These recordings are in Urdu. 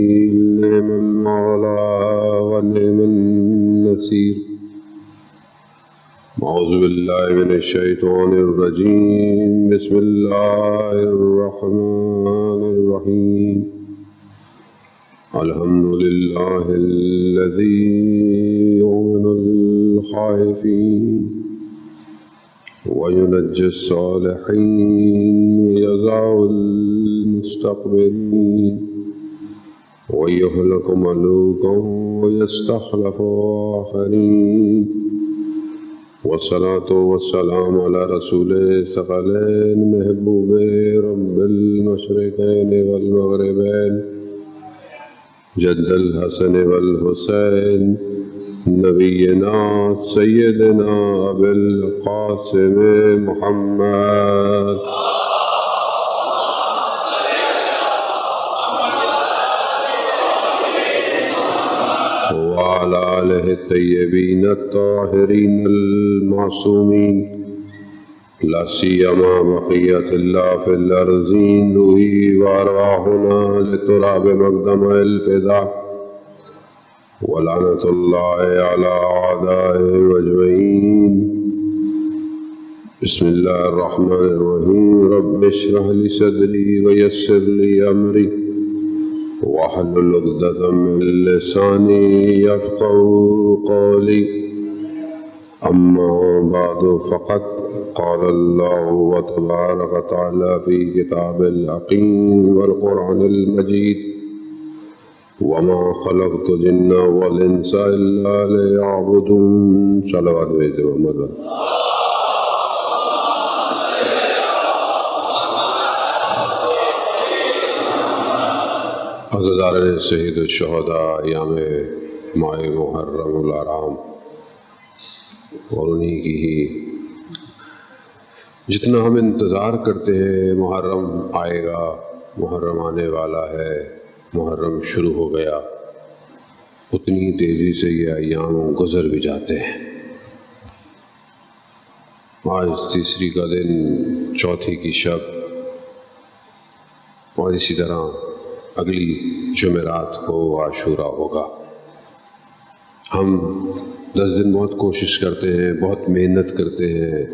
نعم المولى ونعم النصير. أعوذ بالله من الشيطان الرجيم. بسم الله الرحمن الرحيم. الحمد لله الذي يؤمن الخائفين وينجي الصالحين ويضع المستقبلين ويهلك ملوكا ويستخلف آخرين. والصلاة والسلام على رسول الثقلين محبوب رب المشرقين والمغربين جد الحسن والحسين نبينا سيدنا أبي القاسم محمد وعلى آله الطيبين الطاهرين المعصومين لا سيما بقية الله في الأرضين روحي وأرواحنا لتراب مقدم الفداء ولعنة الله على أعدائه أجمعين. بسم الله الرحمن الرحيم. رب اشرح لي صدري ويسر لي أمري واحلل عقدة من لساني يفقهوا قولي. أما بعد فقد قال الله وتبارك وتعالى في كتاب الحكيم والقرآن المجيد وما خلقت الجن والإنس إلا ليعبدون. صلوات محمد. عزیزان شہید الشہداء ایام ماہ محرم الحرام اور انہی کی ہی جتنا ہم انتظار کرتے ہیں محرم آئے گا، محرم آنے والا ہے، محرم شروع ہو گیا، اتنی تیزی سے یہ ایام گزر بھی جاتے ہیں۔ آج تیسری کا دن، چوتھی کی شب، اور اسی طرح اگلی جمعرات کو عاشورہ ہوگا۔ ہم 10 دن بہت کوشش کرتے ہیں، بہت محنت کرتے ہیں،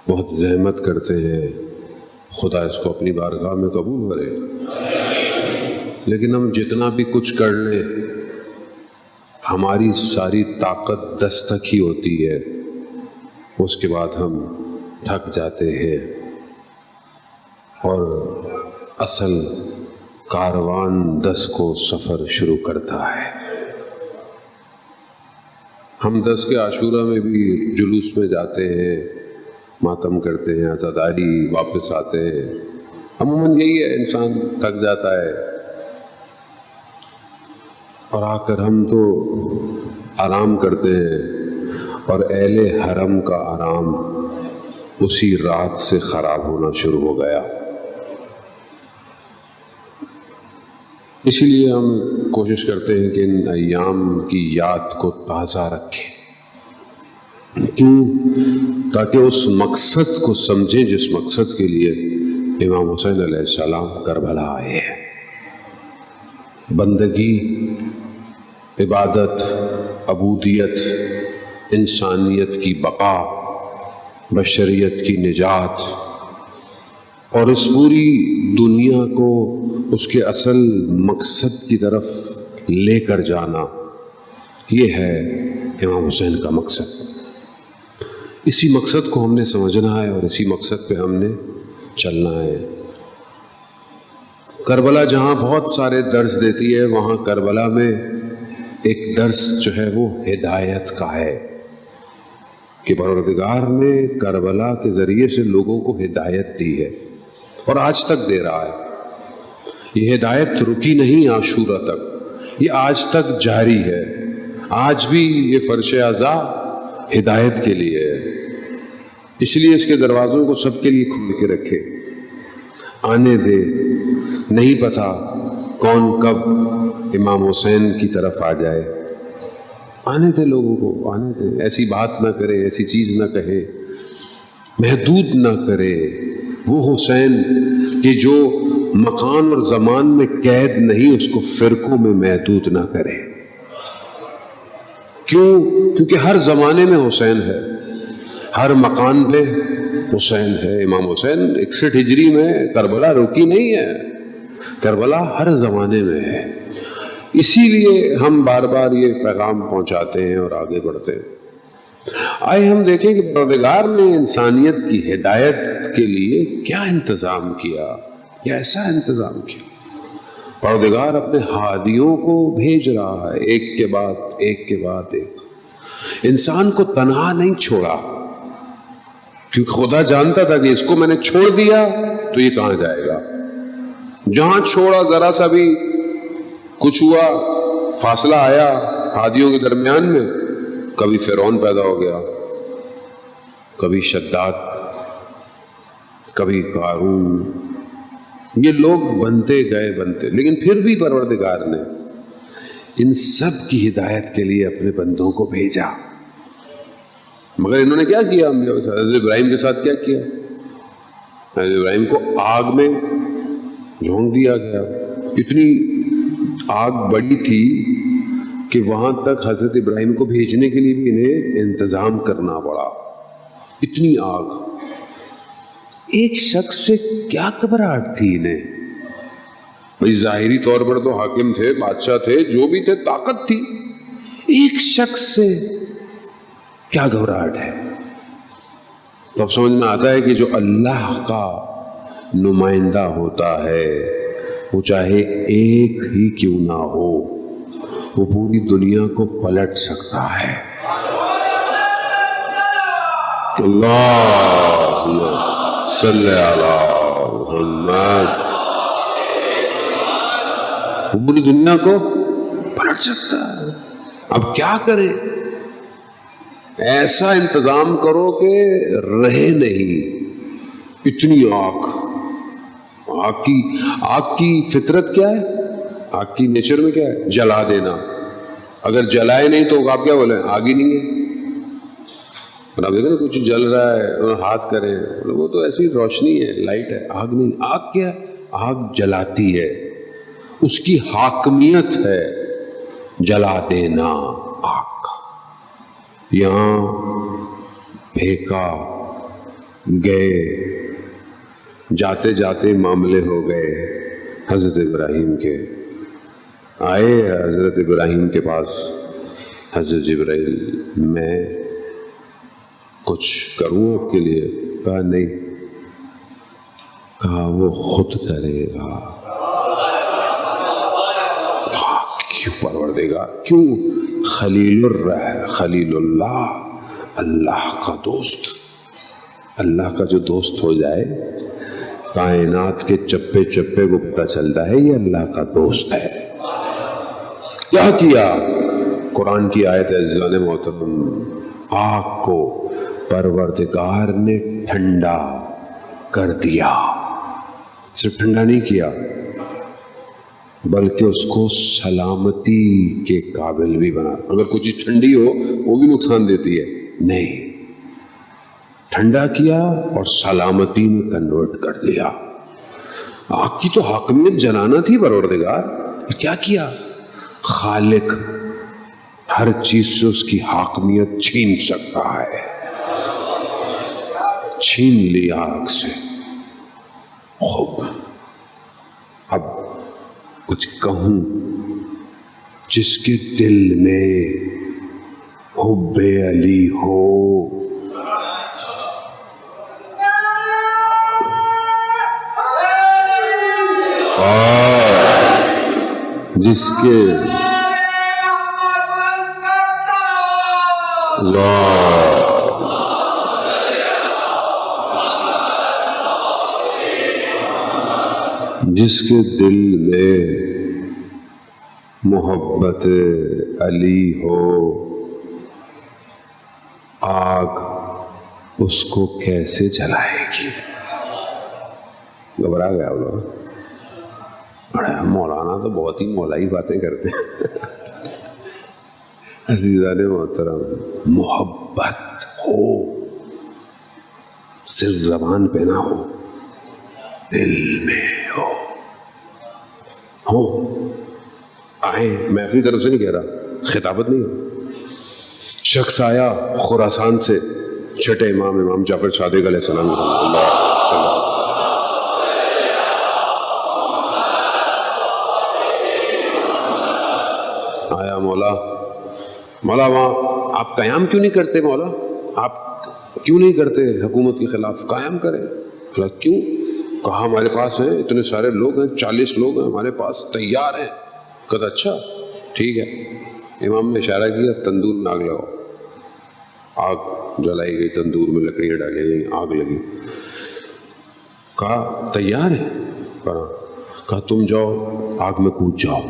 بہت زحمت کرتے ہیں، خدا اس کو اپنی بارگاہ میں قبول کرے۔ لیکن ہم جتنا بھی کچھ کر لیں، ہماری ساری طاقت 10 تک ہی ہوتی ہے، اس کے بعد ہم تھک جاتے ہیں اور اصل کاروان 10 کو سفر شروع کرتا ہے۔ ہم 10 کے عاشورہ میں بھی جلوس میں جاتے ہیں، ماتم کرتے ہیں، عزاداری، واپس آتے ہیں۔ عموماً یہی ہے، انسان تھک جاتا ہے اور آ کر ہم تو آرام کرتے ہیں، اور اہل حرم کا آرام اسی رات سے خراب ہونا شروع ہو گیا۔ اسی لیے ہم کوشش کرتے ہیں کہ ان ایام کی یاد کو تازہ رکھیں، کیوں؟ تاکہ اس مقصد کو سمجھیں جس مقصد کے لیے امام حسین علیہ السلام کربلا آئے ہیں۔ بندگی، عبادت، عبودیت، انسانیت کی بقا، بشریت کی نجات، اور اس پوری دنیا کو اس کے اصل مقصد کی طرف لے کر جانا، یہ ہے امام حسین کا مقصد۔ اسی مقصد کو ہم نے سمجھنا ہے اور اسی مقصد پہ ہم نے چلنا ہے۔ کربلا جہاں بہت سارے درس دیتی ہے، وہاں کربلا میں ایک درس جو ہے وہ ہدایت کا ہے کہ پروردگار نے کربلا کے ذریعے سے لوگوں کو ہدایت دی ہے اور آج تک دے رہا ہے۔ یہ ہدایت رکی نہیں عاشورہ تک، یہ آج تک جاری ہے۔ آج بھی یہ فرش اعضاء ہدایت کے لیے ہے، اس لیے اس کے دروازوں کو سب کے لیے کھول کے رکھے، آنے دے۔ نہیں پتا کون کب امام حسین کی طرف آ جائے، آنے دے لوگوں کو، آنے دے۔ ایسی بات نہ کرے، ایسی چیز نہ کہے، محدود نہ کرے۔ وہ حسین کہ جو مکان اور زمان میں قید نہیں، اس کو فرقوں میں محدود نہ کرے۔ کیوں؟ کیونکہ ہر زمانے میں حسین ہے، ہر مکان پہ حسین ہے۔ امام حسین 61 ہجری میں کربلا رکی نہیں ہے، کربلا ہر زمانے میں ہے۔ اسی لیے ہم بار بار یہ پیغام پہنچاتے ہیں اور آگے بڑھتے ہیں۔ آئے ہم دیکھیں کہ پروردگار نے انسانیت کی ہدایت کے لیے کیا انتظام کیا، یا ایسا انتظام کیا۔ پروردگار اپنے ہادیوں کو بھیج رہا ہے، ایک کے بعد ایک کے بعد ایک۔ انسان کو تنہا نہیں چھوڑا، کیونکہ خدا جانتا تھا کہ اس کو میں نے چھوڑ دیا تو یہ کہاں جائے گا۔ جہاں چھوڑا ذرا سا بھی کچھ ہوا، فاصلہ آیا ہادیوں کے درمیان میں، کبھی فرعون پیدا ہو گیا، کبھی شداد، کبھی قارون، یہ لوگ بنتے گئے بنتے، لیکن پھر بھی پروردگار نے ان سب کی ہدایت کے لیے اپنے بندوں کو بھیجا۔ مگر انہوں نے کیا کیا؟ حضرت ابراہیم کے ساتھ کیا کیا؟ حضرت ابراہیم کو آگ میں جھونک دیا گیا۔ اتنی آگ بڑی تھی کہ وہاں تک حضرت ابراہیم کو بھیجنے کے لیے بھی انہیں انتظام کرنا پڑا۔ اتنی آگ، ایک شخص سے کیا گھبراہٹ تھی انہیں؟ بھئی ظاہری طور پر تو حاکم تھے، بادشاہ تھے، جو بھی تھے، طاقت تھی، ایک شخص سے کیا گھبراہٹ ہے؟ تو اب سمجھ میں آتا ہے کہ جو اللہ کا نمائندہ ہوتا ہے، وہ چاہے ایک ہی کیوں نہ ہو، وہ پوری دنیا کو پلٹ سکتا ہے۔ اللہم صلی علی محمد۔ وہ پوری دنیا کو پلٹ سکتا ہے۔ اب کیا کرے؟ ایسا انتظام کرو کہ رہے نہیں اتنی آگ۔ آگ کی فطرت کیا ہے؟ آگ کی نیچر میں کیا ہے؟ جلا دینا۔ اگر جلائے نہیں تو آپ کیا بولیں؟ آگ ہی نہیں ہے۔ اور آپ دیکھیں نا کچھ جل رہا ہے اور ہاتھ کریں، وہ تو ایسی روشنی ہے، لائٹ ہے، آگ نہیں۔ آگ کیا ہے؟ آگ جلاتی ہے، اس کی حاکمیت ہے جلا دینا آگ کا۔ یہاں پھینکا گئے، جاتے جاتے معاملے ہو گئے حضرت ابراہیم کے۔ آئے حضرت ابراہیم کے پاس حضرت جبرائیل، میں کچھ کروں آپ کے لیے؟ کہا نہیں۔ کہا وہ خود کرے گا۔ کیوں پروردگار؟ کیوں؟ خلیل خلیل اللہ، اللہ کا دوست۔ اللہ کا جو دوست ہو جائے، کائنات کے چپے چپے کو پتہ چلتا ہے یہ اللہ کا دوست ہے۔ کیا کیا؟ قرآن کی آیت ہے عزیزان محترم، آگ کو پروردگار نے ٹھنڈا کر دیا۔ صرف ٹھنڈا نہیں کیا بلکہ اس کو سلامتی کے قابل بھی بنا۔ اگر کوئی چیز ٹھنڈی ہو وہ بھی نقصان دیتی ہے، نہیں، ٹھنڈا کیا اور سلامتی میں کنورٹ کر دیا۔ آگ کی تو حاکمیت جلانا تھی پروردگار، کیا کیا؟ خالق ہر چیز سے اس کی حاکمیت چھین سکتا ہے، چھین لیا آگ سے۔ خوب، اب کچھ کہوں، جس کے دل میں حب علی ہو، جس کے جس کے دل میں محبت علی ہو، آگ اس کو کیسے جلائے گی؟ گھبرا گیا وہ لوگ۔ مولانا تو بہت ہی مولائی باتیں کرتے ہیں۔ عزیزان محترم، محبت ہو، صرف زبان پہ نہ ہو، دل میں ہو۔ ہو آئیں، میں اپنی طرف سے نہیں کہہ رہا، خطابت نہیں ہو. شخص آیا خراسان سے، چھٹے امام جعفر صادق علیہ السلام اللہ وسلم. آیا مولا وہاں آپ قیام کیوں نہیں کرتے؟ مولا آپ کیوں نہیں کرتے حکومت کے خلاف؟ قیام کریں. کیوں؟ کہا ہمارے پاس ہیں اتنے سارے لوگ ہیں، 40 لوگ ہیں ہمارے پاس، تیار ہیں. کہا اچھا ٹھیک ہے. امام نے اشارہ کیا تندور میں آگ لگاؤ. آگ جلائی گئی، تندور میں لکڑیاں ڈالی گئی، آگ لگی. کہا تیار ہے؟ کہا تم جاؤ آگ میں کود جاؤ.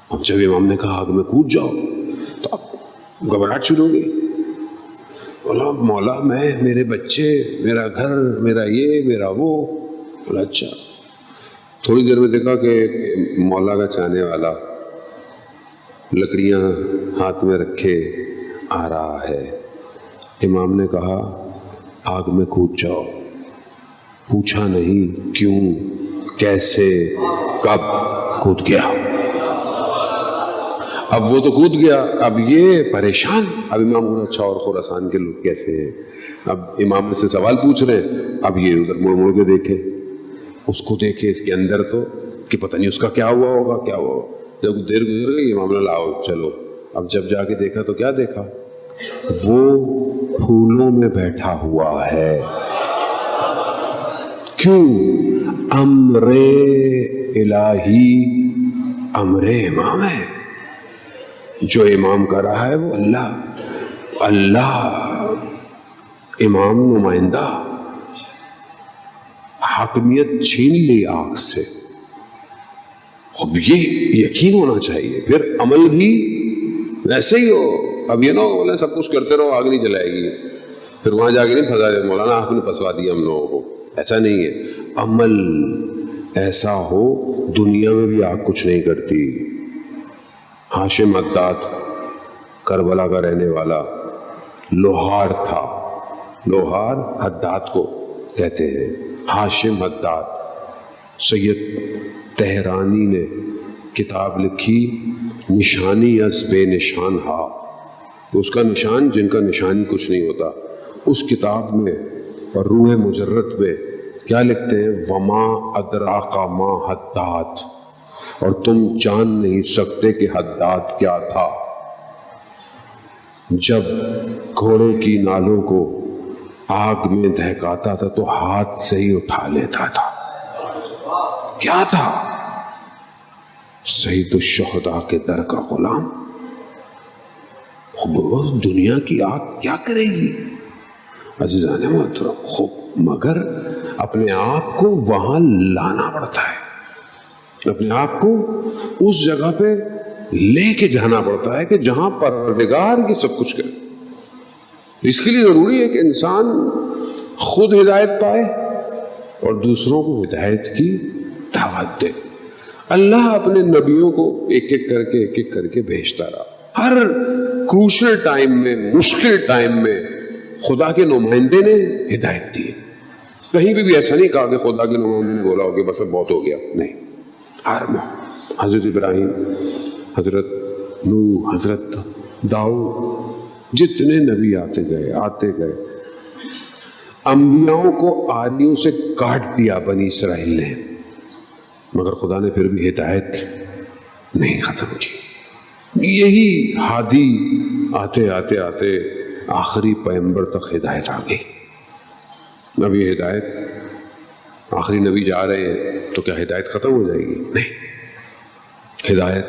اب جب امام نے کہا آگ میں کود جاؤ تو اب گھبراہٹ شروع ہو گئی. بولا مولا میں، میرے بچے، میرا گھر، میرا یہ، میرا وہ. بولا اچھا. تھوڑی دیر میں دیکھا کہ مولا کا چاہنے والا لکڑیاں ہاتھ میں رکھے آ رہا ہے. امام نے کہا آگ میں کود جاؤ. پوچھا نہیں کیوں، کیسے، کب، کود گیا. اب وہ تو کود گیا، اب یہ پریشان. اب امام کو اچھا اور خراسان کے لوگ کیسے ہیں؟ اب امام سے سوال پوچھ رہے ہیں. اب یہ ادھر مڑ مڑ کے دیکھے، اس کو دیکھے، اس کے اندر تو کہ پتہ نہیں اس کا کیا ہوا ہوگا، کیا ہوا. جب دیر گزر گئی امام نے لاؤ چلو. اب جب جا کے دیکھا تو کیا دیکھا؟ وہ پھولوں میں بیٹھا ہوا ہے. کیوں؟ امر الہی، امر امام ہے. جو امام کر رہا ہے وہ اللہ امام نمائندہ. حاکمیت چھین لی آگ سے. اب یہ یقین ہونا چاہیے. پھر عمل بھی ویسے ہی ہو. اب یہ نہ ہو بولے سب کچھ کرتے رہو آگ نہیں جلائے گی، پھر وہاں جا کے نہیں پھنسا دے مولانا آپ نے پھنسوا دیا ہم لوگوں کو. ایسا نہیں ہے. عمل ایسا ہو دنیا میں بھی آگ کچھ نہیں کرتی. ہاشم حداد کربلا کا رہنے والا لوہار تھا. لوہار حداد کو کہتے ہیں. ہاشم حداد. سید تہرانی نے کتاب لکھی نشانی از بے نشان ہا. اس کا نشان جن کا نشانی کچھ نہیں ہوتا. اس کتاب میں اور روح مجرد میں کیا لکھتے ہیں؟ وما ادراک ما حداد. اور تم جان نہیں سکتے کہ حداد کیا تھا. جب گھوڑے کی نالوں کو آگ میں دہکاتا تھا تو ہاتھ سے ہی اٹھا لیتا تھا. کیا تھا؟ سید الشہداء کے در کا غلام. دنیا کی آگ کیا کرے گی عزیزان محترم؟ خوب مگر اپنے آپ کو وہاں لانا پڑتا ہے. اپنے آپ کو اس جگہ پہ لے کے جانا پڑتا ہے کہ جہاں پروردگار یہ سب کچھ کرے. اس کے لیے ضروری ہے کہ انسان خود ہدایت پائے اور دوسروں کو ہدایت کی دعوت دے. اللہ اپنے نبیوں کو ایک ایک کر کے بھیجتا رہا. ہر کروشل ٹائم میں، مشکل ٹائم میں خدا کے نمائندے نے ہدایت دی. کہیں بھی ایسا نہیں کہا کہ خدا کے نمائندے نے بولا ہو کہ بس اب بہت ہو گیا. نہیں. حضرت ابراہیم، حضرت نوح، حضرت داؤد، جتنے نبی آتے گئے انبیاءوں کو آریوں سے کاٹ دیا بنی اسرائیل نے، مگر خدا نے پھر بھی ہدایت نہیں ختم کی. یہی ہادی آتے آتے آتے آخری پیغمبر تک ہدایت آ گئی. اب یہ ہدایت آخری نبی جا رہے ہیں تو کیا ہدایت ختم ہو جائے گی؟ نہیں. ہدایت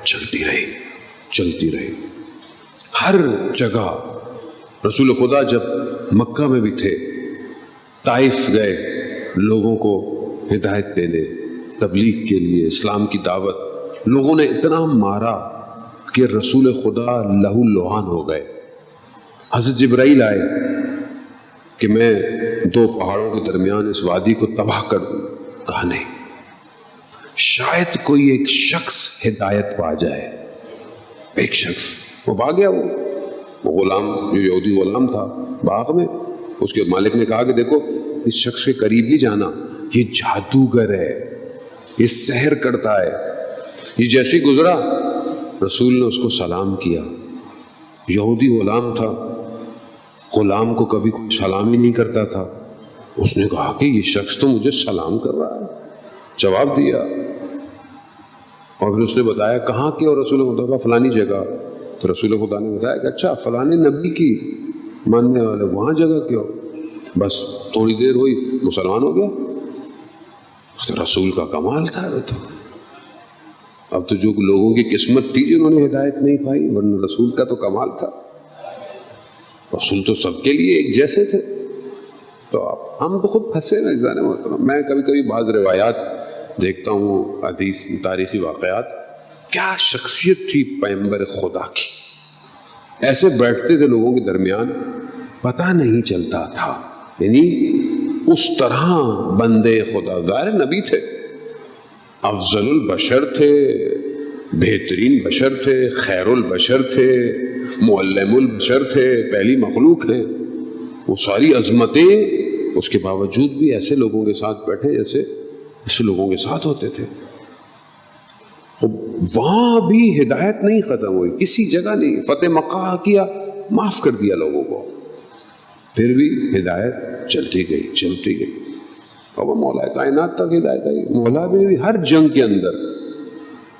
چلتی رہی. ہر جگہ رسول خدا جب مکہ میں بھی تھے، طائف گئے لوگوں کو ہدایت دینے، تبلیغ کے لیے، اسلام کی دعوت. لوگوں نے اتنا مارا کہ رسول خدا لہو لوہان ہو گئے. حضرت جبرائیل آئے کہ میں 2 پہاڑوں کے درمیان اس وادی کو تباہ کر دوں. کہا نہیں، شاید کوئی ایک شخص ہدایت پا جائے. ایک شخص وہ بھاگ گیا. وہ غلام، جو یہودی غلام تھا باغ میں، اس کے مالک نے کہا کہ دیکھو اس شخص کے قریب نہیں جانا، یہ جادوگر ہے. یہ سحر کرتا ہے. یہ جیسے ہی گزرا رسول نے اس کو سلام کیا. یہودی غلام تھا، غلام کو کبھی کوئی سلام ہی نہیں کرتا تھا. اس نے کہا کہ یہ شخص تو مجھے سلام کر رہا ہے. جواب دیا اور پھر اس نے بتایا کہاں کی، اور رسول خدا کا فلانی جگہ. تو رسول خدا نے بتایا کہ اچھا فلانے نبی کی ماننے والے وہاں جگہ کیوں؟ بس تھوڑی دیر ہوئی مسلمان ہو گیا. تو رسول کا کمال تھا. تو اب تو جو لوگوں کی قسمت تھی جنہوں نے ہدایت نہیں پائی، ورنہ رسول کا تو کمال تھا. رسول تو سب کے لیے ایک جیسے تھے. تو ہم تو خود پھنسے نا اس جانے میں. میں کبھی کبھی بعض روایات دیکھتا ہوں، حدیث تاریخی واقعات، کیا شخصیت تھی پیغمبر خدا کی. ایسے بیٹھتے تھے لوگوں کے درمیان پتہ نہیں چلتا تھا. یعنی اس طرح بندے خدا، ظاہر نبی تھے، افضل البشر تھے، بہترین بشر تھے، خیر البشر تھے، معلم البشر تھے، پہلی مخلوق ہیں. وہ ساری عظمتیں اس کے باوجود بھی ایسے لوگوں کے ساتھ بیٹھے جیسے لوگوں کے ساتھ ہوتے تھے. وہاں بھی ہدایت نہیں ختم ہوئی، کسی جگہ نہیں. فتح مکہ کیا، معاف کر دیا لوگوں کو، پھر بھی ہدایت چلتی گئی چلتی گئی. اور وہ مولا کائنات تک ہدایت آئی. مولا بھی ہر جنگ کے اندر،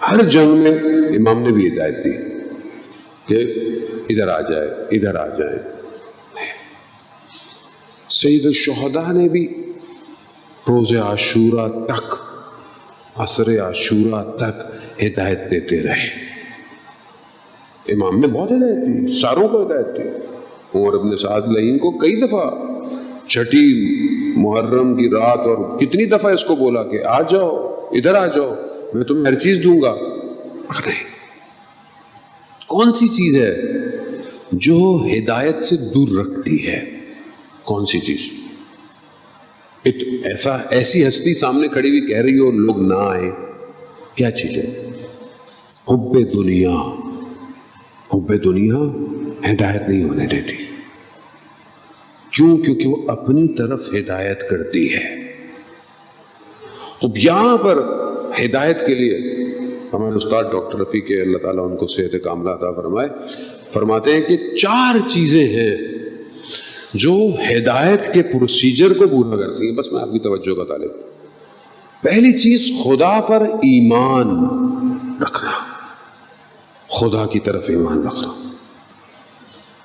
ہر جنگ میں امام نے بھی ہدایت دی کہ ادھر آ جائے ادھر آ جائے. سید الشہداء نے بھی روز عاشورہ تک، عصر عاشورہ تک ہدایت دیتے رہے. امام نے بہت ہدایت دی، ساروں کو ہدایت دی. عمر ابن سعد لعین کو کئی دفعہ چھٹی محرم کی رات اور کتنی دفعہ اس کو بولا کہ آ جاؤ ادھر آ جاؤ، میں تمہیں ہر چیز دوں گا. نہیں، کون سی چیز ہے جو ہدایت سے دور رکھتی ہے؟ کون سی چیز؟ ایسی ہستی سامنے کھڑی ہوئی کہہ رہی ہو اور لوگ نہ آئے، کیا چیز ہے؟ حب دنیا. حب دنیا ہدایت نہیں ہونے دیتی. کیوں؟ کیونکہ وہ اپنی طرف ہدایت کرتی ہے. اب یہاں پر ہدایت کے لیے ہمارے استاد ڈاکٹر رفیع کے اللہ تعالیٰ ان کو صحت کاملہ عطا فرمائے، فرماتے ہیں کہ 4 چیزیں ہیں جو ہدایت کے پروسیجر کو پورا کرتی ہیں. بس میں آپ کی توجہ کا طالب. پہلی چیز خدا پر ایمان رکھنا، خدا کی طرف ایمان رکھنا.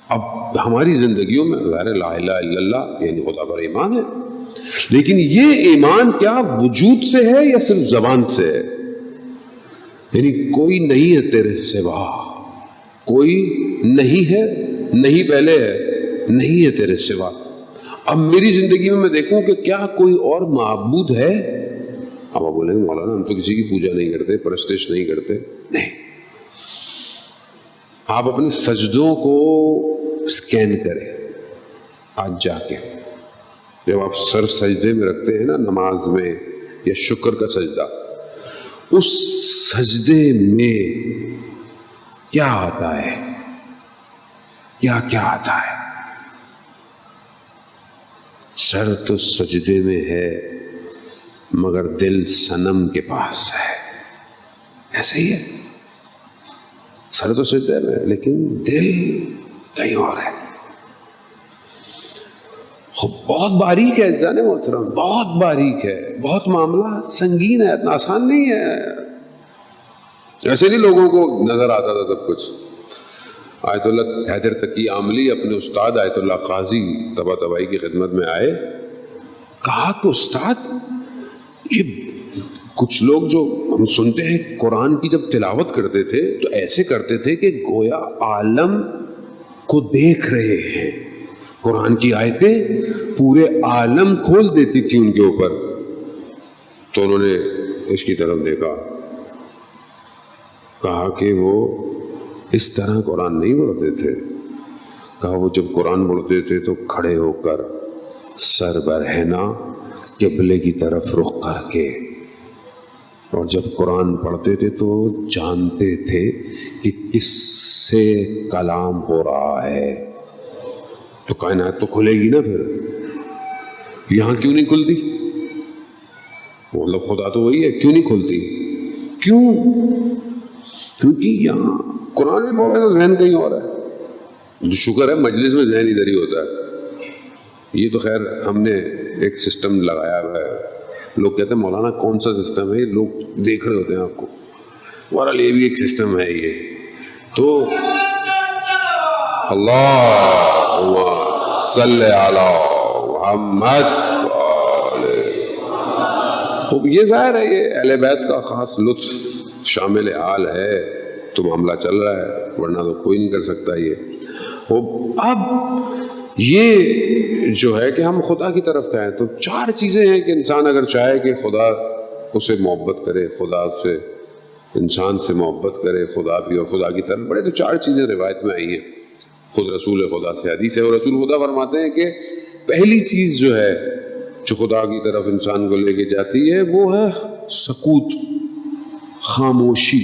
اب ہماری زندگیوں میں ظاہر لا الہ الا اللہ یعنی خدا پر ایمان ہے، لیکن یہ ایمان کیا وجود سے ہے یا صرف زبان سے ہے؟ یعنی کوئی نہیں ہے تیرے سوا، کوئی نہیں ہے، نہیں پہلے ہے، نہیں ہے تیرے سوا. اب میری زندگی میں دیکھوں کہ کیا کوئی اور معبود ہے؟ اب آپ بولیں گے مولانا ہم تو کسی کی پوجا نہیں کرتے، پرستش نہیں کرتے. نہیں، آپ اپنے سجدوں کو اسکین کریں. آج جا کے جب آپ سر سجدے میں رکھتے ہیں نا نماز میں یا شکر کا سجدہ، اس سجدے میں کیا آتا ہے؟ کیا کیا آتا ہے؟ سر تو سجدے میں ہے مگر دل صنم کے پاس ہے. ایسے ہی ہے، سر تو سجدے میں لیکن دل کہیں اور ہے. بہت باریک ہے جانے محترم، بہت باریک ہے، بہت معاملہ سنگین ہے، اتنا آسان نہیں ہے. ایسے نہیں لوگوں کو نظر آتا تھا سب کچھ. آیت اللہ حیدر تقی عاملی اپنے استاد آیت اللہ قاضی طباطبائی کی خدمت میں آئے، کہا کہ استاد یہ کچھ لوگ جو ہم سنتے ہیں قرآن کی جب تلاوت کرتے تھے تو ایسے کرتے تھے کہ گویا عالم کو دیکھ رہے ہیں. قرآن کی آیتیں پورے عالم کھول دیتی تھی ان کے اوپر. تو انہوں نے اس کی طرف دیکھا، کہا کہ وہ اس طرح قرآن نہیں پڑھتے تھے. کہا وہ جب قرآن پڑھتے تھے تو کھڑے ہو کر سر برہنا قبلے کی طرف رخ کر کے، اور جب قرآن پڑھتے تھے تو جانتے تھے کہ کس سے کلام ہو رہا ہے. تو کائنات تو کھلے گی نا، پھر یہاں کیوں نہیں کھلتی؟ مطلب خدا تو وہی ہے، کیوں نہیں کھلتی؟ کیوں؟ کیونکہ یہاں قرآن میں پڑھے تو ذہن کہیں اور ہے. شکر ہے مجلس میں ذہن ادھر ہی ہوتا ہے. یہ تو خیر ہم نے ایک سسٹم لگایا ہوا ہے. لوگ کہتے ہیں مولانا کون سا سسٹم ہے؟ لوگ دیکھ رہے ہوتے ہیں آپ کو. بہرحال یہ بھی ایک سسٹم ہے. یہ تو اللہم صلی علی محمد. خوب یہ ظاہر ہے یہ اہل بیت کا خاص لطف شامل حال ہے تو معاملہ چل رہا ہے، ورنہ تو کوئی نہیں کر سکتا. یہ اب یہ جو ہے کہ ہم خدا کی طرف کہیں تو چار چیزیں ہیں کہ انسان اگر چاہے کہ خدا اسے محبت کرے، خدا سے انسان سے محبت کرے، خدا بھی اور خدا کی طرف بڑھے، تو چار چیزیں روایت میں آئی ہیں. خود رسول خدا سے حدیث ہے، اور رسول خدا فرماتے ہیں کہ پہلی چیز جو ہے جو خدا کی طرف انسان کو لے کے جاتی ہے وہ ہے سکوت، خاموشی.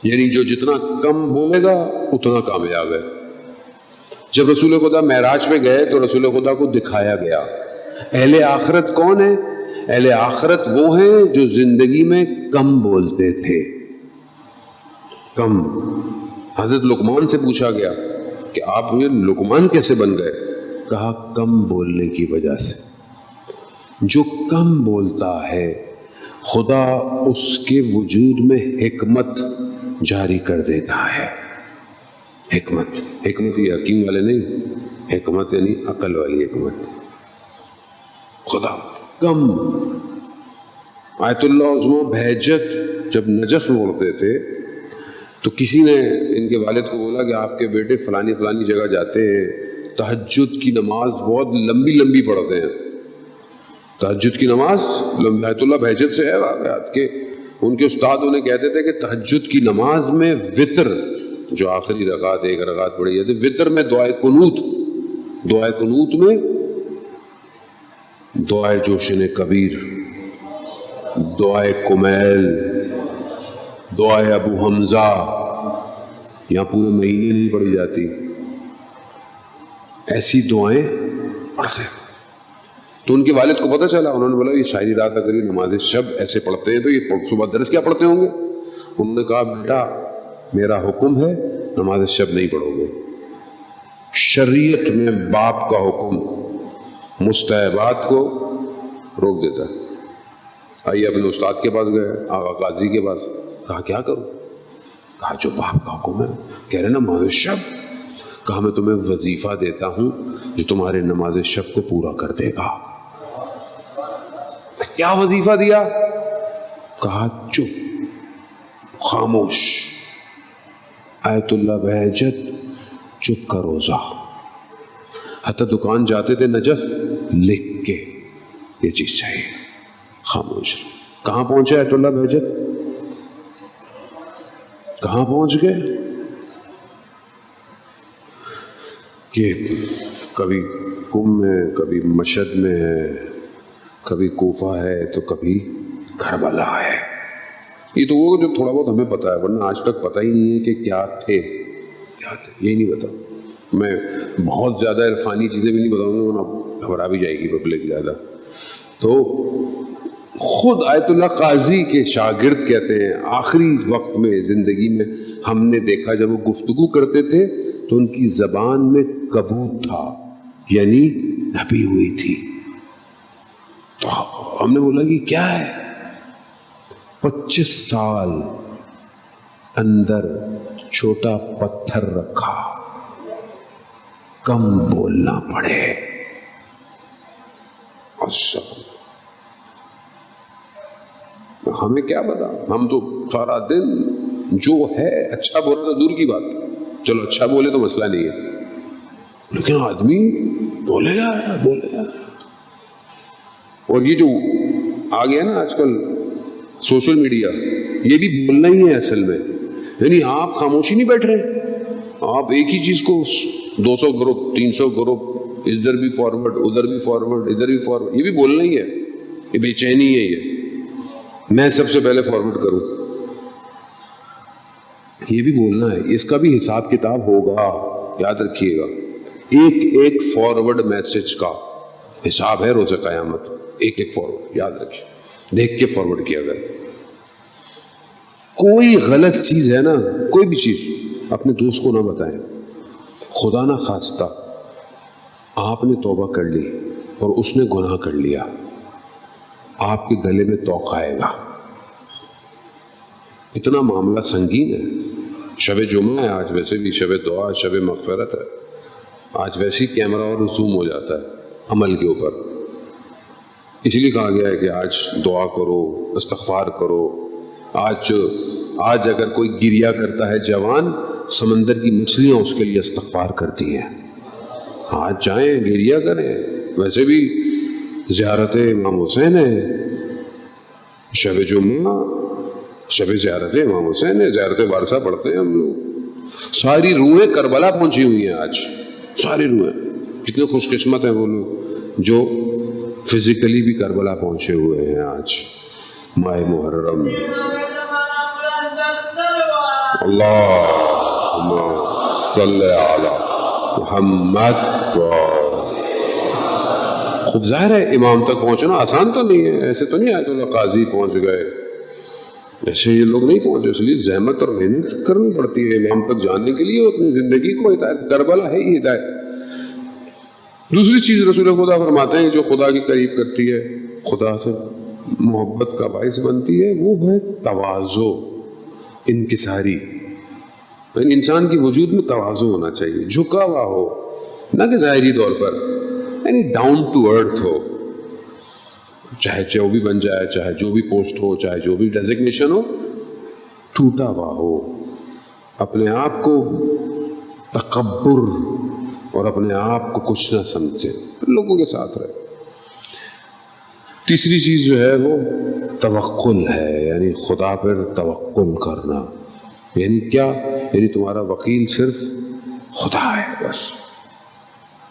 یعنی جو جتنا کم بولے گا اتنا کامیاب ہے. جب رسول خدا معراج پہ گئے تو رسول خدا کو دکھایا گیا. اہل آخرت کون ہے؟ اہل آخرت وہ ہیں جو زندگی میں کم بولتے تھے. کم. حضرت لقمان سے پوچھا گیا کہ آپ یہ لقمان کیسے بن گئے؟ کہا کم بولنے کی وجہ سے. جو کم بولتا ہے خدا اس کے وجود میں حکمت جاری کر دیتا ہے. حکمت یہ حکیم والے نہیں، حکمت یعنی عقل والی حکمت. خدا کم. آیت اللہ عظمہ بہجت جب نجف میں اڑتے تھے تو کسی نے ان کے والد کو بولا کہ آپ کے بیٹے فلانی فلانی جگہ جاتے ہیں، تہجد کی نماز بہت لمبی لمبی پڑھتے ہیں. تہجد کی نماز آیت اللہ بہجت سے ہے واقعات کے ان کے استاد انہیں کہتے تھے کہ تہجد کی نماز میں وطر جو آخری رکعت ایک رکعت پڑھی جاتی، وطر میں دعائے قنوت، دعائے قنوت میں دعائے جوشن کبیر، دعائے کمیل، دعائے ابو حمزہ، یہاں پورے مہینے نہیں پڑھی جاتی، ایسی دعائیں پڑھتے. تو ان کے والد کو پتہ چلا، انہوں نے بولا یہ شاعری رات اگر یہ نماز شب ایسے پڑھتے ہیں تو یہ صبح درس کیا پڑھتے ہوں گے؟ انہوں نے کہا بیٹا میرا حکم ہے نماز شب نہیں پڑھو گے. شریعت میں باپ کا حکم مستحبات کو روک دیتا ہے. آئیے اپنے استاد کے پاس گئے، آقا قاضی کے پاس. کہا کیا کروں؟ کہا جو باپ کا حکم ہے. کہہ رہے نماز شب. کہا میں تمہیں وظیفہ دیتا ہوں جو تمہارے نماز شب کو پورا کر دے گا. کیا وظیفہ دیا؟ کہا چپ، خاموش، آیت اللہ بہجت، چپ کا روزہ. حتی دکان جاتے تھے نجف لکھ کے یہ چیز چاہیے، خاموش. کہاں پہنچے آیت اللہ بہجت؟ کہاں پہنچ گئے کہ کبھی قم میں، کبھی مشہد میں ہے، کبھی کوفہ ہے تو کبھی کربلا ہے. یہ تو وہ جو تھوڑا بہت ہمیں پتا ہے، ورنہ آج تک پتہ ہی نہیں ہے کہ کیا تھے، یہی نہیں پتا. میں بہت زیادہ عرفانی چیزیں بھی نہیں بتاؤں گا ورنہ گھبرا بھی جائے گی پبلک زیادہ. تو خود آیت اللہ قاضی کے شاگرد کہتے ہیں آخری وقت میں زندگی میں ہم نے دیکھا جب وہ گفتگو کرتے تھے تو ان کی زبان میں کبوت تھا، یعنی نبی ہوئی تھی. تو ہم نے بولا کہ کیا ہے؟ 25 سال اندر چھوٹا پتھر رکھا، کم بولنا پڑے. اچھا ہمیں کیا پتا، ہم تو سارا دن جو ہے اچھا بولا تو دور کی بات، چلو اچھا بولے تو مسئلہ نہیں ہے، لیکن آدمی بولے گا بولے گا. اور یہ جو آ گیا نا آج کل سوشل میڈیا، یہ بھی بولنا ہی ہے اصل میں. یعنی آپ خاموشی نہیں بیٹھ رہے، آپ ایک ہی چیز کو 200 گروپ 300 گروپ ادھر بھی فارورڈ ادھر بھی فارورڈ ادھر بھی فارورڈ، یہ بھی بولنا ہی ہے. یہ بے چینی ہے، یہ میں سب سے پہلے فارورڈ کروں، یہ بھی بولنا ہے. اس کا بھی حساب کتاب ہوگا، یاد رکھیے گا. ایک فارورڈ میسج کا حساب ہے روز قیامت. ایک ایک فارورڈ یاد رکھیں, دیکھ کے فارورڈ کیا کریں. کوئی غلط چیز ہے نا, کوئی بھی چیز اپنے دوست کو نہ بتائیں. خدا نہ خواستہ آپ نے توبہ کر لی اور اس نے گناہ کر لیا, آپ کے گلے میں توق آئے گا. اتنا معاملہ سنگین ہے. شب جمعہ ہے آج, ویسے بھی شب دعا, شب مغفرت ہے آج. ویسے ہی کیمرہ اور زوم ہو جاتا ہے عمل کے اوپر. اس لیے کہا گیا ہے کہ آج دعا کرو, استغفار کرو. آج اگر کوئی گریا کرتا ہے جوان, سمندر کی مچھلیاں اس کے لیے استغفار کرتی ہیں. آج جائیں گریا کریں. ویسے بھی زیارت امام حسین ہے, شب جمعہ شب زیارت امام حسین ہے, زیارت وارثہ پڑھتے ہیں ہم لوگ. ساری روحیں کربلا پہنچی ہوئی ہیں آج, ساری روحیں. کتنے خوش قسمت ہیں وہ لوگ جو فزیکلی بھی کربلا پہنچے ہوئے ہیں آج. ماہ محرم. اللہم صلی علی محمد. خوب ظاہر ہے امام تک پہنچنا آسان تو نہیں ہے. ایسے تو نہیں آئے تو قاضی پہنچ گئے, ایسے یہ لوگ نہیں پہنچے. اس لیے زحمت اور محنت کرنی پڑتی ہے امام تک جانے کے لیے. اپنی زندگی کو ہدایت, کربلا ہے ہی ہدایت. دوسری چیز رسول خدا فرماتے ہیں جو خدا کے قریب کرتی ہے, خدا سے محبت کا باعث بنتی ہے, وہ ہے تواضع, انکساری. انسان کی وجود میں تواضع ہونا چاہیے, جھکا ہوا ہو, نہ کہ ظاہری طور پر, یعنی ڈاؤن ٹو ارتھ ہو. چاہے جو بھی بن جائے, چاہے جو بھی پوسٹ ہو, چاہے جو بھی ڈیزگنیشن ہو, ٹوٹا ہوا ہو. اپنے آپ کو تکبر اور اپنے آپ کو کچھ نہ سمجھے, لوگوں کے ساتھ رہے. تیسری چیز جو ہے وہ توکل ہے, یعنی خدا پر توکل کرنا. یعنی کیا؟ یعنی تمہارا وکیل صرف خدا ہے بس.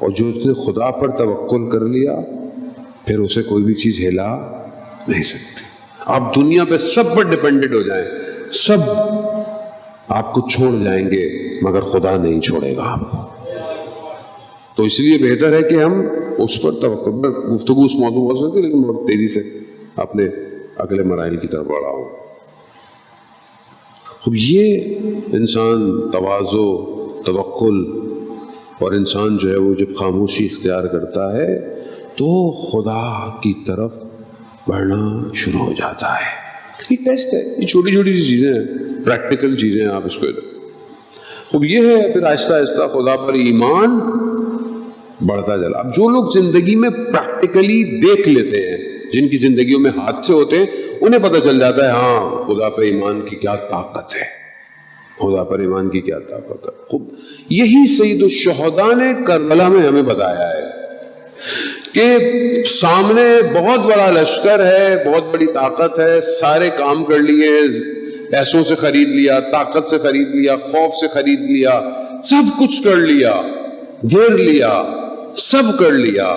اور جو اس نے خدا پر توکل کر لیا پھر اسے کوئی بھی چیز ہلا نہیں سکتی. آپ دنیا پہ سب پر ڈیپینڈنٹ ہو جائیں, سب آپ کو چھوڑ جائیں گے مگر خدا نہیں چھوڑے گا آپ کو. تو اس لیے بہتر ہے کہ ہم اس پر توکل. گفتگو اس موضوع ہو سکتی ہے لیکن بہت تیزی سے اپنے اگلے مراحل کی طرف بڑھا ہوں. اب یہ انسان تواضع, توکل, اور انسان جو ہے وہ جب خاموشی اختیار کرتا ہے تو خدا کی طرف بڑھنا شروع ہو جاتا ہے. یہ ٹیسٹ ہے, یہ چھوٹی چھوٹی سی چیزیں ہیں, پریکٹیکل چیزیں ہیں. آپ اس کو اب یہ ہے پھر آہستہ آہستہ خدا پر ایمان بڑھتا چلا. اب جو لوگ زندگی میں پریکٹیکلی دیکھ لیتے ہیں, جن کی زندگیوں میں حادثے ہوتے ہیں, انہیں پتہ چل جاتا ہے ہاں خدا پہ ایمان کی کیا طاقت ہے, خدا پر ایمان کی کیا طاقت ہے. خوب یہی سید الشہداء نے کربلا میں ہمیں بتایا ہے کہ سامنے بہت بڑا لشکر ہے, بہت بڑی طاقت ہے, سارے کام کر لیے, پیسوں سے خرید لیا, طاقت سے خرید لیا, خوف سے خرید لیا, سب کچھ کر لیا, گھیر لیا, سب کر لیا.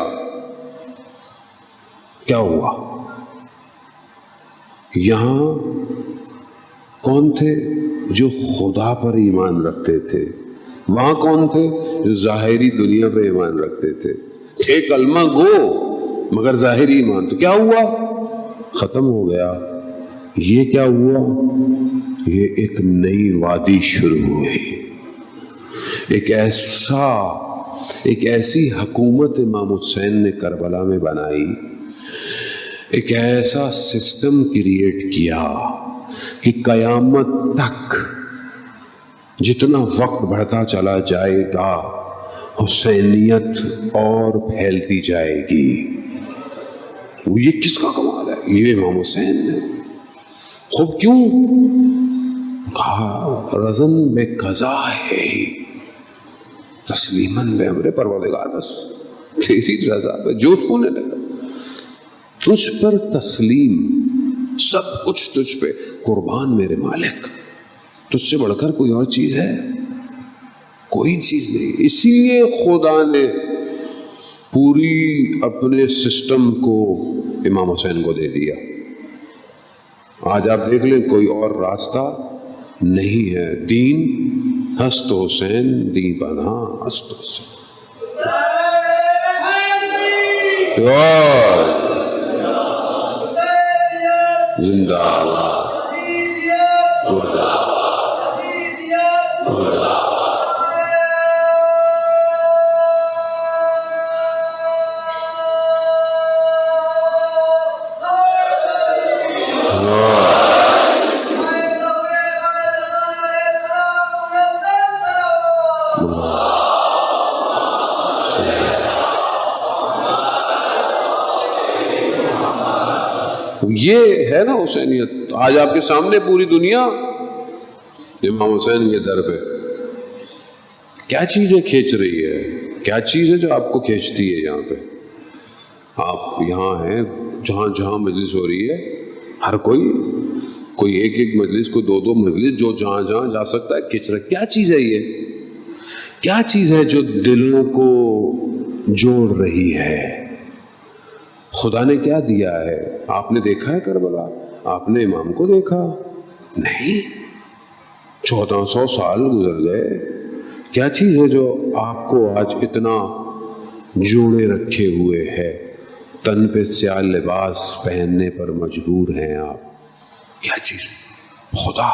کیا ہوا؟ یہاں کون تھے؟ جو خدا پر ایمان رکھتے تھے. وہاں کون تھے؟ جو ظاہری دنیا پہ ایمان رکھتے تھے. تھے کلمہ گو مگر ظاہری ایمان. تو کیا ہوا؟ ختم ہو گیا. یہ کیا ہوا؟ یہ ایک نئی وادی شروع ہوئی. ایک ایسی حکومت امام حسین نے کربلا میں بنائی, ایک ایسا سسٹم کریٹ کیا کہ قیامت تک جتنا وقت بڑھتا چلا جائے گا حسینیت اور پھیلتی جائے گی. یہ کس کا کمال ہے؟ یہ امام حسین نے. خوب کیوں کہا؟ رزن بے قضا ہے تسلیماً بے امر پروردگار. بس تیری رضا پہ جو ہونے لگا, تجھ پر تسلیم, سب کچھ تجھ پہ قربان میرے مالک. تجھ سے بڑھ کر کوئی اور چیز ہے؟ کوئی چیز نہیں. اسی لیے خدا نے پوری اپنے سسٹم کو امام حسین کو دے دیا. آج آپ دیکھ لیں کوئی اور راستہ نہیں ہے. دین ہست حسین, دین بنا ہست حسین. زندہ باد یہ ہے نا حسینیت. آج آپ کے سامنے پوری دنیا امام حسین کے در پہ کیا چیزیں کھینچ رہی ہے, کیا چیز ہے جو آپ کو کھینچتی ہے. یہاں پہ آپ یہاں ہیں, جہاں جہاں مجلس ہو رہی ہے, ہر کوئی ایک مجلس, کوئی دو مجلس, جو جہاں جہاں جا سکتا ہے کھینچ رہا ہے. کیا چیز ہے یہ, کیا چیز ہے جو دلوں کو جوڑ رہی ہے؟ خدا نے کیا دیا ہے؟ آپ نے دیکھا ہے کربلا؟ آپ نے امام کو دیکھا نہیں. 1400 سال گزر گئے. کیا چیز ہے جو آپ کو آج اتنا جوڑے رکھے ہوئے ہے؟ تن پہ سیاہ لباس پہننے پر مجبور ہیں آپ. کیا چیز؟ خدا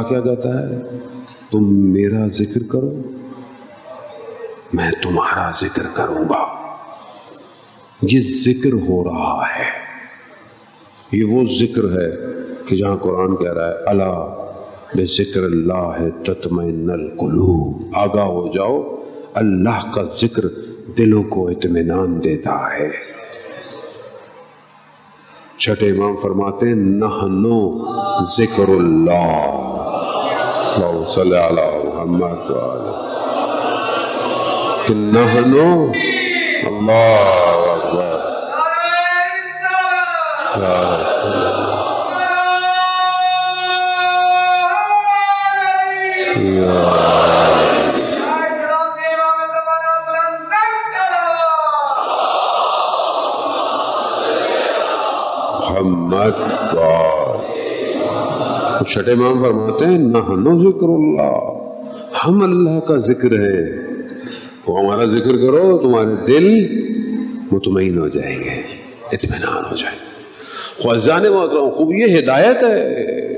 کیا کہتا ہے؟ تم میرا ذکر کرو, میں تمہارا ذکر کروں گا. یہ ذکر ہو رہا ہے. یہ وہ ذکر ہے کہ جہاں قرآن کہہ رہا ہے الا بذکر اللہ تطمئن القلوب. آگاہ ہو جاؤ, اللہ کا ذکر دلوں کو اطمینان دیتا ہے. چھٹے امام فرماتے ہیں نحنو ذکر اللہ. اللہم صلی علی محمد کہ نحنو اللہ اکبر محمد چھٹے امام فرماتے ہیں نحنو ذکر اللہ, ہم اللہ کا ذکر ہے. وہ ہمارا ذکر کرو, تمہارے دل مطمئن ہو جائیں گے, اطمینان ہو جائیں گے. خواجان محترم, خوب یہ ہدایت ہے,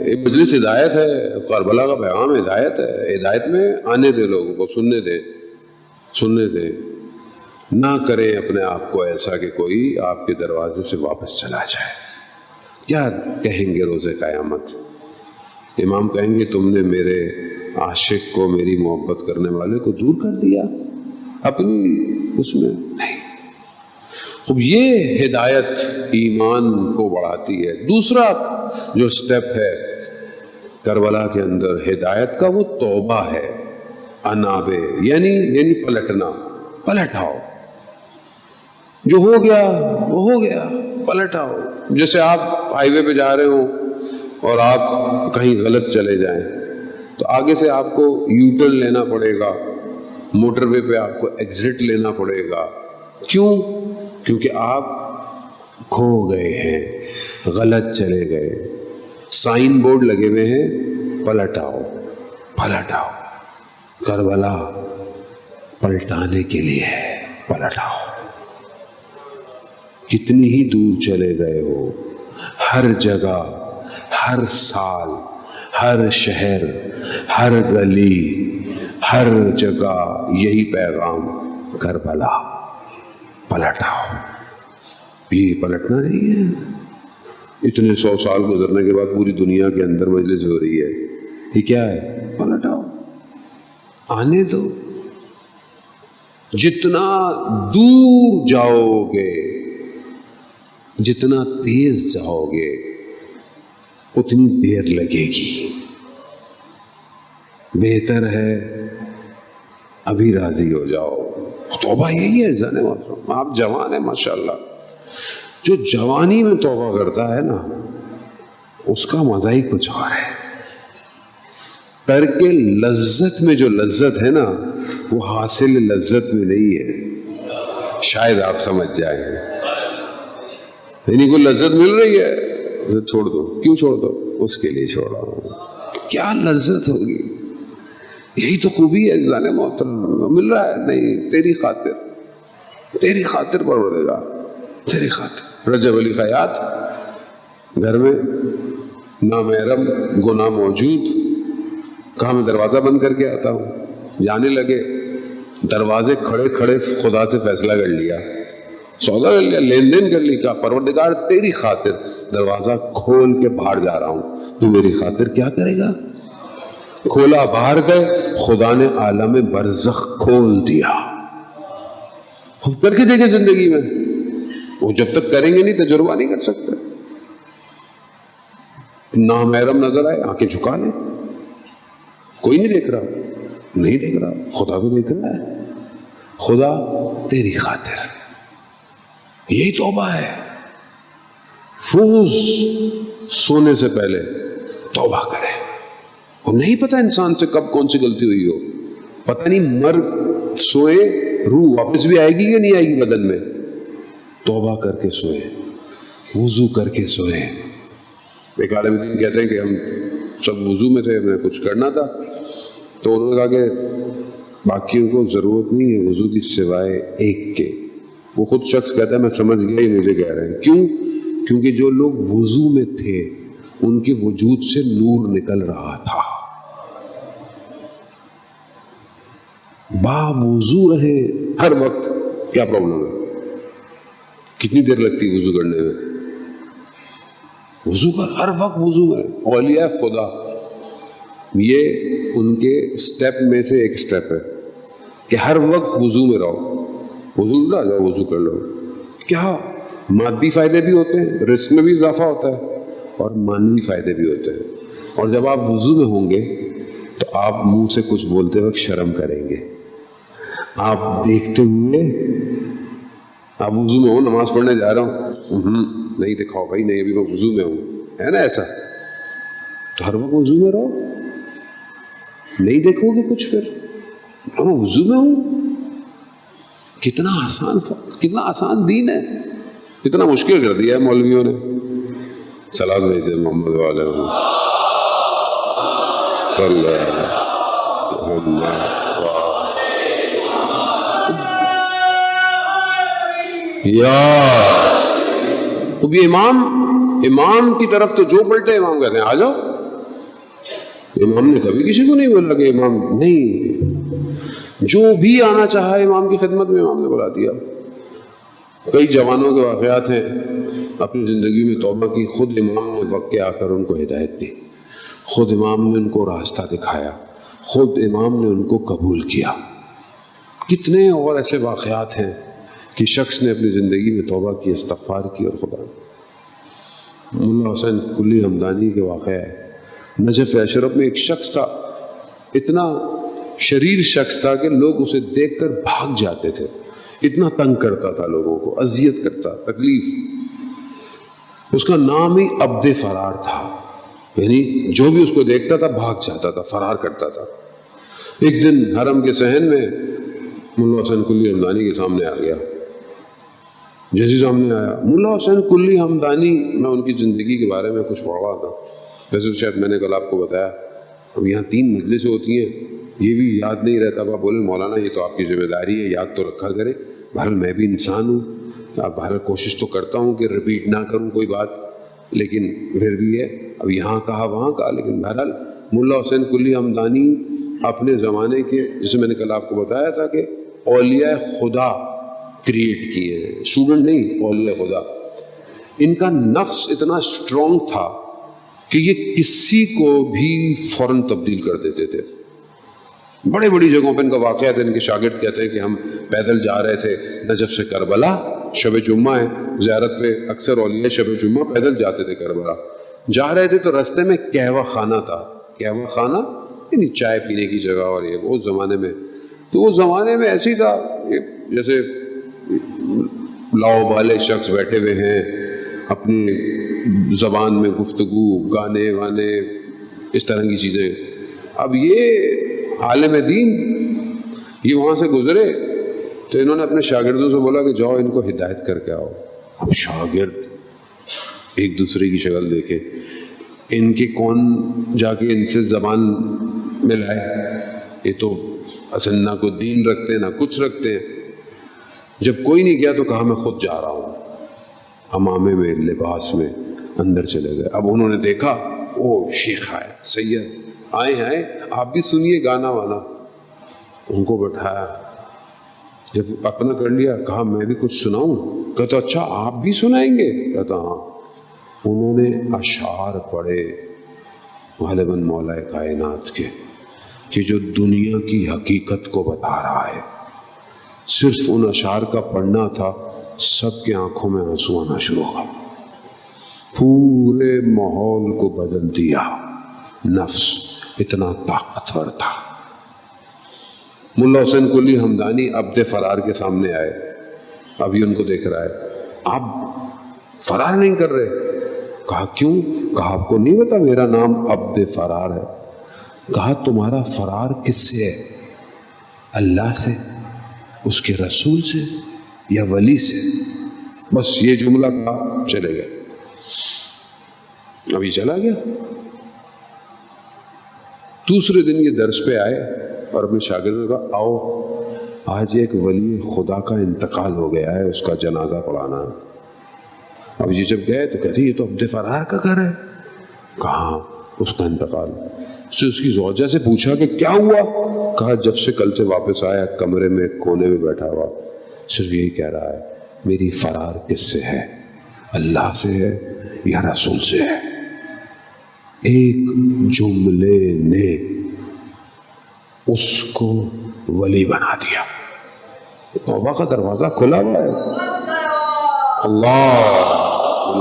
یہ مجلس ہدایت ہے, کربلا کا پیغام ہدایت ہے. ہدایت میں آنے دے, لوگوں کو سننے دے. نہ کریں اپنے آپ کو ایسا کہ کوئی آپ کے دروازے سے واپس چلا جائے. کیا کہیں گے روز قیامت؟ امام کہیں گے تم نے میرے عاشق کو, میری محبت کرنے والے کو دور کر دیا اپنی اس میں. نہیں. اب یہ ہدایت ایمان کو بڑھاتی ہے. دوسرا جو سٹیپ ہے کربلا کے اندر ہدایت کا, وہ توبہ ہے. انابے یعنی پلٹنا. پلٹ آؤ, جو ہو گیا وہ ہو گیا, پلٹ آؤ. جیسے آپ ہائی وے پہ جا رہے ہو اور آپ کہیں غلط چلے جائیں تو آگے سے آپ کو یو ٹرن لینا پڑے گا, موٹر وے پہ آپ کو ایگزٹ لینا پڑے گا. کیوں؟ کیونکہ آپ کھو گئے ہیں, غلط چلے گئے. سائن بورڈ لگے ہوئے ہیں پلٹ آؤ, پلٹ آؤ. کربلا پلٹانے کے لیے ہے, پلٹ آؤ. کتنی ہی دور چلے گئے ہو, ہر جگہ, ہر سال, ہر شہر, ہر گلی, ہر جگہ یہی پیغام, کربلا پلٹ آؤ. یہ پلٹنا نہیں ہے. اتنے 100 سال گزرنے کے بعد پوری دنیا کے اندر مجلس ہو رہی ہے. یہ کیا ہے؟ پلٹ آؤ, آنے دو. جتنا دور جاؤ گے, جتنا تیز جاؤ گے, اتنی دیر لگے گی. بہتر ہے ابھی راضی ہو جاؤ. توبہ یہی ہے جانے محترم. آپ جوان ہیں ماشاءاللہ. جو جوانی میں توبہ کرتا ہے نا, اس کا مزہ ہی کچھ اور ہے. ترک لذت میں جو لذت ہے نا, وہ حاصل لذت میں نہیں ہے. شاید آپ سمجھ جائیں. یعنی کوئی لذت مل رہی ہے, اسے چھوڑ دو. کیوں چھوڑ دو؟ اس کے لیے چھوڑا ہوں. کیا لذت ہوگی؟ یہی تو خوبی ہے جانے محترم. مل رہا ہے نہیں, تیری خاطر. تیری خاطر پروردگار، تیری خاطر۔ رجب علی خیاط گھر میں نامحرم گناہ موجود، کہا میں دروازہ بند کر کے آتا ہوں، جانے لگے، دروازے کھڑے کھڑے خدا سے فیصلہ کر لیا، سودا کر لیا، لین دین کر لی، کہا پروردگار تیری خاطر دروازہ کھول کے باہر جا رہا ہوں، تو میری خاطر کیا کرے گا؟ کھولا، باہر گئے، خدا نے عالم برزخ کھول دیا۔ کر کے دیکھے زندگی میں، وہ جب تک کریں گے نہیں تجربہ نہیں کر سکتے۔ نامحرم نظر آئے، آنکھیں جھکا لیں، کوئی نہیں دیکھ رہا، نہیں دیکھ رہا، خدا بھی دیکھ رہا ہے، خدا تیری خاطر، یہی توبہ ہے۔ روز سونے سے پہلے توبہ کرے، وہ نہیں پتا انسان سے کب کون سی غلطی ہوئی ہو، پتہ نہیں، مر سوئے روح واپس بھی آئے گی یا نہیں آئے گی بدن میں، توبہ کر کے سوئے، وضو کر کے سوئے۔ ایک عالم دین کہتے ہیں کہ ہم سب وضو میں تھے، ہمیں کچھ کرنا تھا، تو انہوں نے کہا کہ باقیوں کو ضرورت نہیں ہے وضو کی سوائے ایک کے۔ وہ خود شخص کہتا ہے میں سمجھ گیا ہی مجھے کہہ رہے ہیں، کیوں؟ کیونکہ جو لوگ وضو میں تھے ان کے وجود سے نور نکل رہا تھا، با وضو رہے ہر وقت، کیا پرابلم ہے؟ کتنی دیر لگتی ہے وضو کرنے میں؟ وضو کر، ہر وقت وضو کریں۔ اولیاء خدا یہ ان کے سٹیپ میں سے ایک سٹیپ ہے کہ ہر وقت وضو میں رہو، وضو نہ جاؤ، وضو کر لو۔ کیا مادی فائدے بھی ہوتے ہیں، رزق میں بھی اضافہ ہوتا ہے، اور معنوی فائدے بھی ہوتے ہیں۔ اور جب آپ وضو میں ہوں گے تو آپ منہ سے کچھ بولتے وقت شرم کریں گے، آپ دیکھتے ہوئے، آپ وضو میں ہوں، نماز پڑھنے جا رہا ہوں، نہیں دکھاؤ بھائی، نہیں ابھی میں وضو میں ہوں، ہے نا ایسا؟ تو ہر وقت وضو میں رہو، نہیں دیکھو گے کچھ، پھر میں وضو میں ہوں۔ کتنا آسان دین ہے، کتنا مشکل کر دیا ہے مولویوں نے۔ صلاۃ بھیجتے محمد والے صلی یا۔ اب یہ امام کی طرف تو جو پلٹے امام کہتے ہیں آ جاؤ، امام نے کبھی کسی کو نہیں بولا کہ امام نہیں، جو بھی آنا چاہا امام کی خدمت میں امام نے بلا دیا۔ کئی جوانوں کے واقعات ہیں اپنی زندگی میں توبہ کی، خود امام نے وقت کے آ کر ان کو ہدایت دی، خود امام نے ان کو راستہ دکھایا، خود امام نے ان کو قبول کیا۔ کتنے اور ایسے واقعات ہیں کہ شخص نے اپنی زندگی میں توبہ کی، استغفار کی، اور خدا۔ ملا حسین کلی ہمدانی کے واقعہ ہے، نجف اشرف میں ایک شخص تھا، اتنا شریر شخص تھا کہ لوگ اسے دیکھ کر بھاگ جاتے تھے، اتنا تنگ کرتا تھا لوگوں کو، اذیت کرتا، تکلیف۔ اس کا نام ہی عبد فرار تھا، یعنی جو بھی اس کو دیکھتا تھا بھاگ جاتا تھا، فرار کرتا تھا۔ ایک دن حرم کے صحن میں ملا حسین کلی ہمدانی کے سامنے آ گیا۔ جیسے سامنے آیا ملا حسین کلی ہمدانی، میں ان کی زندگی کے بارے میں کچھ پڑھ رہا تھا، ویسے شاید میں نے کل آپ کو بتایا، اب یہاں 3 مجلسیں ہوتی ہیں، یہ بھی یاد نہیں رہتا، آپ بولے مولانا یہ تو آپ کی ذمہ داری ہے، یاد تو رکھا کرے۔ بہرحال میں بھی انسان ہوں، بہرحال کوشش تو کرتا ہوں کہ ریپیٹ نہ کروں کوئی بات، لیکن پھر بھی ہے، اب یہاں کہا وہاں کہا، لیکن بہرحال ملا حسین کلی ہمدانی اپنے زمانے کے، جسے میں نے کل آپ کو بتایا تھا کہ اولیاء خدا کریٹ کیے ہیں، اسٹوڈنٹ نہیں، اولیاء خدا۔ ان کا نفس اتنا اسٹرانگ تھا کہ یہ کسی کو بھی فوراً تبدیل کر دیتے تھے۔ بڑے بڑی جگہوں پہ ان کا واقعہ تھا، ان کے شاگرد کہتے ہیں کہ ہم پیدل جا رہے تھے نجف سے کربلا، شب جمعہ ہے، زیارت پہ اکثر اولیاء شب جمعہ پیدل جاتے تھے کربلا، جا رہے تھے تو رستے میں قہوہ خانہ تھا، قہوہ خانہ یعنی چائے پینے کی جگہ، اور یہ وہ زمانے میں، تو اس زمانے میں ایسی تھا جیسے لاؤ بالے شخص بیٹھے ہوئے ہیں، اپنی زبان میں گفتگو، گانے وانے، اس طرح کی چیزیں۔ اب یہ عالم دین یہ وہاں سے گزرے تو انہوں نے اپنے شاگردوں سے بولا کہ جاؤ ان کو ہدایت کر کے آؤ۔ اب شاگرد ایک دوسرے کی شکل دیکھے، ان کے کون جا کے ان سے زبان ملائے، یہ تو اصل نہ کوئی دین رکھتے ہیں نہ کچھ رکھتے ہیں۔ جب کوئی نہیں گیا تو کہا میں خود جا رہا ہوں، عمامے میں لباس میں اندر چلے گئے۔ اب انہوں نے دیکھا او شیخ آئے، سید آئے آپ بھی سنیے گانا وانا، ان کو بٹھایا، جب اپنا کر لیا کہا میں بھی کچھ سناؤں؟ کہتا اچھا آپ بھی سنائیں گے؟ کہتا ہاں۔ انہوں نے اشعار پڑھے غالباً مولا کائنات کے، کہ جو دنیا کی حقیقت کو بتا رہا ہے۔ صرف ان اشعار کا پڑھنا تھا، سب کے آنکھوں میں آنسو آنا شروع ہوا، پورے ماحول کو بدل دیا۔ نفس اتنا طاقتور تھا۔ ملا حسین قلی حمدانی عبد فرار کے سامنے آئے، ابھی ان کو دیکھ رہا ہے، آپ فرار نہیں کر رہے؟ کہا کیوں؟ کہا آپ کو نہیں پتا میرا نام عبد فرار ہے؟ کہا تمہارا فرار کس سے ہے؟ اللہ سے، اس کے رسول سے، یا ولی سے؟ بس یہ جملہ کہا چلے گئے۔ ابھی چلا گیا۔ دوسرے دن یہ درس پہ آئے اور اپنے شاگردوں نے کہا آؤ آج ایک ولی خدا کا انتقال ہو گیا ہے، اس کا جنازہ پڑھانا ہے۔ اب یہ جب گئے تو کہتے یہ تو عبد فرار کا گھر ہے۔ کہاں اس کا انتقال؟ اس کی زوجہ سے پوچھا کہ کیا ہوا؟ کہا جب سے کل سے واپس آیا کمرے میں کونے میں بیٹھا ہوا صرف یہی کہہ رہا ہے میری فرار کس سے ہے، اللہ سے ہے یا رسول سے ہے؟ ایک جملے نے اس کو ولی بنا دیا۔ توبہ کا دروازہ کھلا ہوا ہے۔ اللہم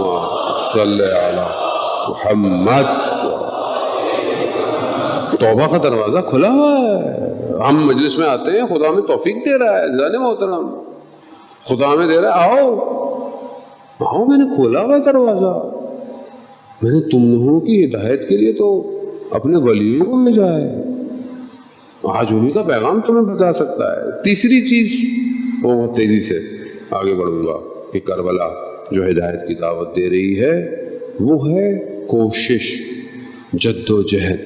صلی علی محمد۔ توبہ کا دروازہ کھلا ہوا ہے۔ ہم مجلس میں آتے ہیں، خدا میں توفیق دے رہا ہے، جانے محترم خدا میں دے رہا ہے، آؤ میں نے کھولا ہوا ہے دروازہ، میں نے تم لوگوں کی ہدایت کے لیے تو اپنے ولیوں کو بھیجا ہے، آج انہی کا پیغام تمہیں بتا سکتا ہے۔ تیسری چیز وہ بہت تیزی سے آگے بڑھوں گا کہ کربلا جو ہدایت کی دعوت دے رہی ہے وہ ہے کوشش، جد و جہد۔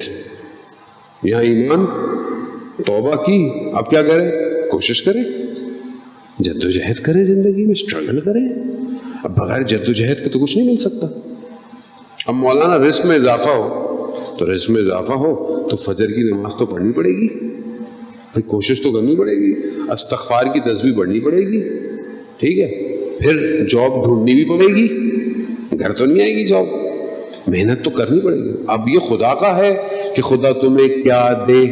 یہاں ایمان توبہ کی، اب کیا کریں؟ کوشش کریں، جد و جہد کریں، زندگی میں اسٹرگل کریں۔ اب بغیر جد و جہد کے تو کچھ نہیں مل سکتا۔ اب مولانا رزق میں اضافہ ہو تو رزق میں اضافہ ہو تو فجر کی نماز تو پڑھنی پڑے گی، پھر کوشش تو کرنی پڑے گی، استغفار کی تسبیح پڑھنی پڑے گی، ٹھیک ہے، پھر جاب ڈھونڈنی بھی پڑے گی، گھر تو نہیں آئے گی جاب، محنت تو کرنی پڑے گی۔ اب یہ خدا کا ہے کہ خدا تمہیں کیا دے،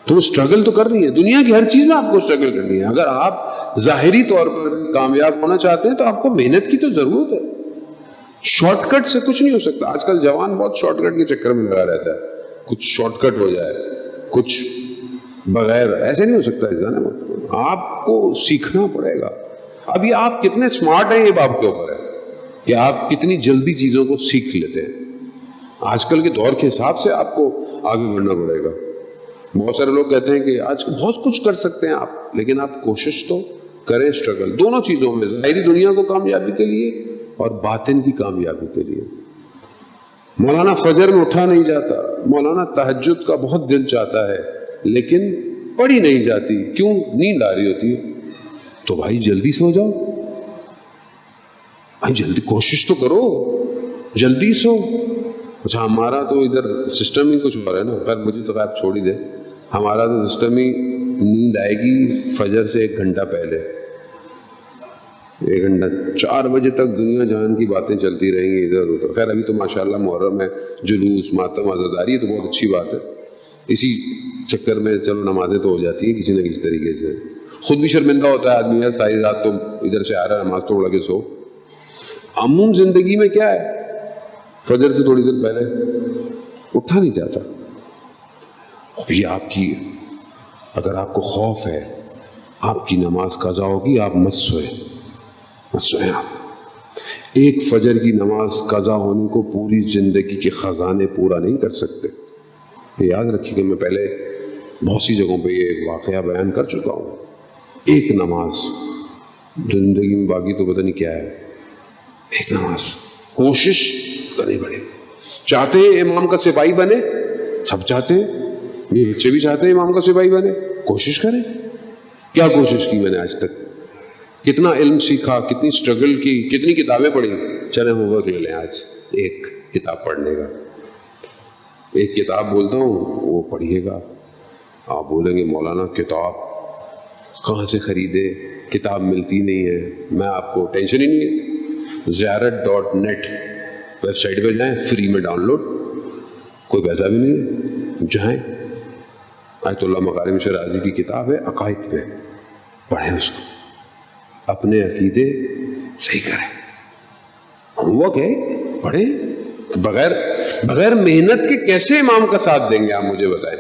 تو اسٹرگل تو کرنی ہے، دنیا کی ہر چیز میں آپ کو اسٹرگل کرنی ہے۔ اگر آپ ظاہری طور پر کامیاب ہونا چاہتے ہیں تو آپ کو محنت کی تو ضرورت ہے، شارٹ کٹ سے کچھ نہیں ہو سکتا۔ آج کل جوان بہت شارٹ کٹ کے چکر میں لگا رہتا ہے، کچھ شارٹ کٹ ہو جائے، کچھ بغیر، ایسے نہیں ہو سکتا۔ آپ کو سیکھنا پڑے گا۔ اب یہ آپ کتنے سمارٹ ہیں یہ آپ کے اوپر ہے کہ آپ کتنی جلدی چیزوں کو سیکھ لیتے ہیں۔ آج کل کے دور کے حساب سے آپ کو آگے بڑھنا پڑے گا۔ بہت سارے لوگ کہتے ہیں کہ آج بہت کچھ کر سکتے ہیں آپ، لیکن آپ کوشش تو کریں، اسٹرگل دونوں چیزوں میں، ظاہری دنیا کو کامیابی کے لیے اور باطن کی کامیابی کے لیے۔ مولانا فجر میں اٹھا نہیں جاتا، مولانا تہجد کا بہت دل چاہتا ہے لیکن پڑھی نہیں جاتی، کیوں؟ نیند آ رہی ہوتی ہے۔ تو بھائی جلدی سو جاؤ، بھائی جلدی کوشش تو کرو، جلدی سو۔ اچھا ہمارا تو ادھر سسٹم ہی کچھ اور ہے نا، پر مجھے تو خیر چھوڑ ہی دے، ہمارا تو سسٹم ہی نیند آئے گی فجر سے 1 گھنٹہ پہلے، 1 گھنٹہ 4 بجے تک دنیا جہان کی باتیں چلتی رہیں گی ادھر ادھر۔ خیر ابھی تو ماشاءاللہ محرم ہے، جلوس ماتم عزاداری ہے تو بہت اچھی بات ہے، اسی چکر میں چلو نمازیں تو ہو جاتی ہیں کسی نہ کسی طریقے سے۔ خود بھی شرمندہ ہوتا ہے آدمی، ساری رات تو ادھر سے آ رہا ہے، نماز تو اڑ کے سو۔ عموم زندگی میں کیا ہے، فجر سے تھوڑی دیر پہلے اٹھا نہیں جاتا۔ ابھی آپ کی، اگر آپ کو خوف ہے آپ کی نماز قضا ہوگی، آپ مت سوئیں، مت سوئیں آپ۔ ایک فجر کی نماز قضا ہونے کو پوری زندگی کے خزانے پورا نہیں کر سکتے۔ یہ یاد رکھیے کہ میں پہلے بہت سی جگہوں پہ یہ واقعہ بیان کر چکا ہوں۔ ایک نماز زندگی میں، باقی تو پتہ نہیں کیا ہے، ایک نماز کوشش کرنی پڑے گی۔ چاہتے ہیں امام کا سپاہی بنے، سب چاہتے ہیں، یہ بچے بھی چاہتے ہیں امام کا سپاہی بنے، کوشش کریں۔ کیا کوشش کی میں نے آج تک؟ کتنا علم سیکھا، کتنی اسٹرگل کی، کتنی کتابیں پڑھی. چلیں ہوم ورک لے لیں آج ایک کتاب پڑھنے کا. ایک کتاب بولتا ہوں وہ پڑھیے گا. آپ بولیں گے مولانا کتاب کہاں سے خریدے، کتاب ملتی نہیں ہے. میں آپ کو ٹینشن ہی نہیں ہے، زیارت.net ویب سائٹ پہ جائیں، فری میں ڈاؤن لوڈ، کوئی پیسہ بھی نہیں ہے. جائیں، آیت اللہ مکارم شرازی کی کتاب ہے عقائد پہ، پڑھیں اس کو، اپنے عقیدے صحیح کریں. ہوم ورک ہے، پڑھیں. بغیر محنت کے کیسے امام کا ساتھ دیں گے آپ مجھے بتائیں.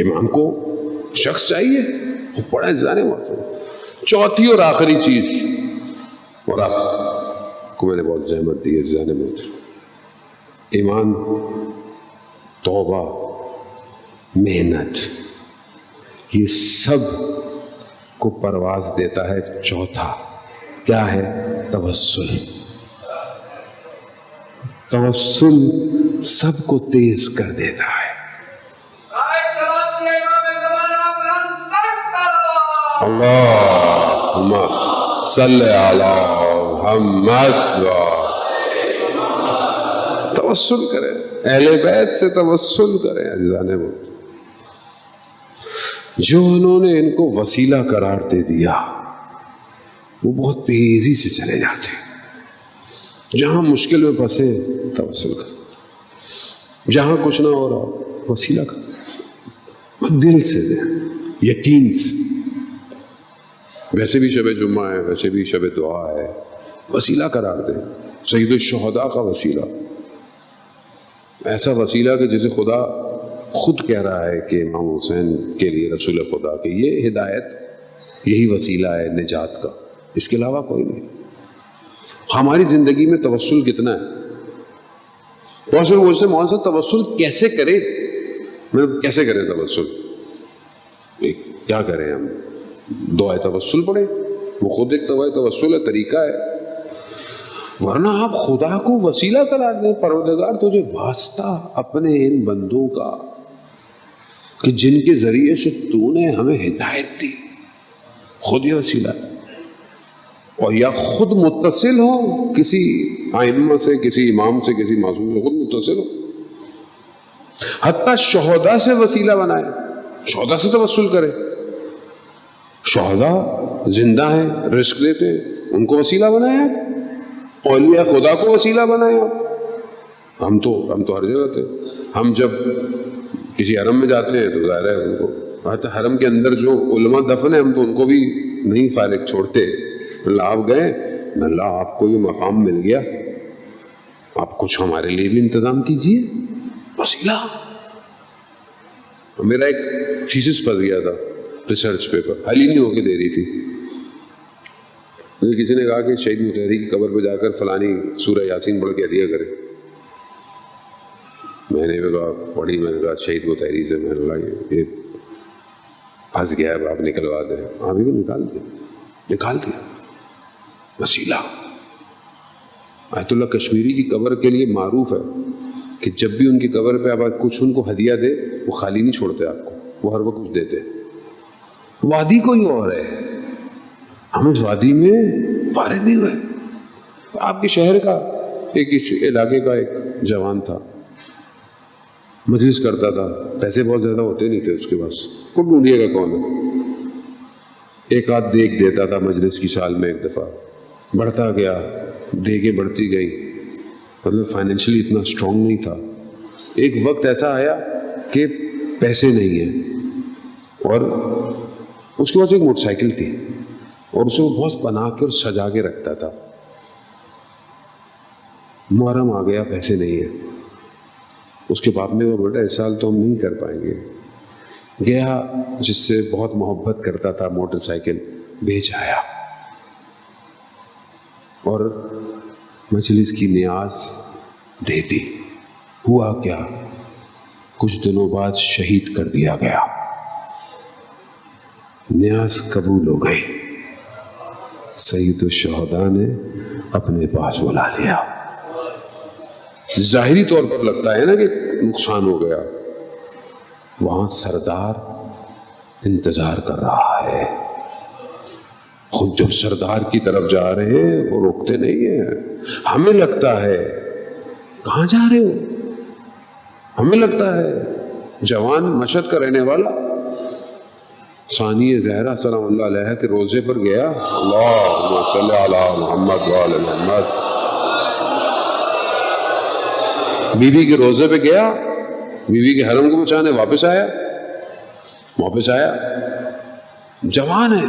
امام کو شخص چاہیے، وہ پڑھیں جانے والا. چوتھی اور آخری چیز، اور آپ کو میں نے بہت زحمت دی ہے جانے میں، ایمان، توبہ، محنت، یہ سب کو پرواز دیتا ہے. چوتھا کیا ہے؟ توسل. توسل سب کو تیز کر دیتا ہے. اللہم صلی علی محمد. توسل کریں، اہل بیت سے توسل کریں. عزیزان وہ جو انہوں نے ان کو وسیلہ قرار دے دیا وہ بہت تیزی سے چلے جاتے ہیں. جہاں مشکل میں پھنسے توسل کریں. جہاں کچھ نہ ہو رہا وسیلہ کریں، دل سے دیں، یقین سے. ویسے بھی شب جمعہ ہے، ویسے بھی شب دعا ہے، وسیلہ قرار دیں. سید الشہداء کا وسیلہ، ایسا وسیلہ کہ جسے خدا خود کہہ رہا ہے کہ امام حسین کے لیے رسول خدا کہ یہ ہدایت، یہی وسیلہ ہے نجات کا، اس کے علاوہ کوئی نہیں. ہماری زندگی میں توسل کتنا ہے؟ بہت سے مجھ سے مولانا صاحب توسل کیسے کرے؟ کیسے کریں توسل؟ کیا کریں ہم؟ دعائے توسل پڑھیں، وہ خود ایک دعائے توسل ہے، طریقہ ہے. ورنہ آپ خدا کو وسیلہ قرار دیں. پروردگار تجھے واسطہ اپنے ان بندوں کا کہ جن کے ذریعے سے تو نے ہمیں ہدایت دی، خود یہ وسیلہ ہے. اور یا خود متصل ہو کسی ائمہ سے، کسی امام سے، کسی معصوم سے، خود متصل ہو. حتیٰ شہداء سے وسیلہ بنائے، شہداء سے توسل کرے. شہداء زندہ ہیں، رزق دیتے ہیں، ان کو وسیلہ بنائے آپ. اولیاء خدا کو وسیلہ بنائے آپ. ہم تو ہر جگہ تھے. ہم جب کسی حرم میں جاتے ہیں تو ظاہر ہے ان کو، حرم کے اندر جو علماء دفن ہیں ہم تو ان کو بھی نہیں فارغ چھوڑتے. اللہ آپ گئے، اللہ آپ کو یہ مقام مل گیا، آپ کچھ ہمارے لیے بھی انتظام کیجیے. وسیلہ. میرا ایک تھیسس پھنس گیا تھا، ریسرچ پیپر حل ہی نہیں ہو کے دے رہی تھی. کسی نے کہا کہ شہید مطہری کی قبر پہ جا کر فلانی سورہ یاسین پڑھ کے ہدیہ کرے. میں نے کہا پڑھی، میں نے کہا شہید مطہری سے، میں نے کہا یہ پھنس گیا ہے، آپ نکلوا دیں. آپ ہی کو نکال دیا. وسیلہ. آیت اللہ کشمیری کی قبر کے لیے معروف ہے کہ جب بھی ان کی قبر پہ آپ کچھ ان کو ہدیہ دے، وہ خالی نہیں چھوڑتے آپ کو، وہ ہر وقت کچھ دیتے. وادی کوئی اور ہے، ہم اس وادی میں فارغ نہیں ہوئے. آپ کے شہر کا ایک اس علاقے کا ایک جوان تھا، مجلس کرتا تھا، پیسے بہت زیادہ ہوتے نہیں تھے اس کے پاس، کو ڈھونڈیے گا کون ہے. ایک آدھ دیکھ دیتا تھا مجلس کی، سال میں ایک دفعہ. بڑھتا گیا، دیگیں بڑھتی گئی، مطلب فائنینشلی اتنا اسٹرانگ نہیں تھا. ایک وقت ایسا آیا کہ پیسے نہیں ہیں، اور اس کے پاس ایک موٹر سائیکل تھی اور اسے وہ بہت بنا کے اور سجا کے رکھتا تھا. محرم آ گیا، پیسے نہیں ہیں. اس کے باپ نے کہا بیٹا اس سال تو ہم نہیں کر پائیں گے. گیا، جس سے بہت محبت کرتا تھا، موٹر سائیکل بیچ آیا اور مجلس کی نیاز دے دی. ہوا کیا؟ کچھ دنوں بعد شہید کر دیا گیا. نیاز قبول ہو گئی. سید الشہداء نے اپنے پاس بلا لیا. ظاہری طور پر لگتا ہے نا کہ نقصان ہو گیا، وہاں سردار انتظار کر رہا ہے. خود جب سردار کی طرف جا رہے ہیں وہ روکتے نہیں ہیں. ہمیں لگتا ہے کہاں جا رہے ہو، ہمیں لگتا ہے جوان مشہد کا رہنے والا ثانی زہرا سلام اللہ علیہ کے روزے پر گیا، اللہم صلی علی محمد وعلی محمد، بیوی کے روزے پہ گیا، بیوی کے حرم کو بچانے واپس آیا. جوان ہے،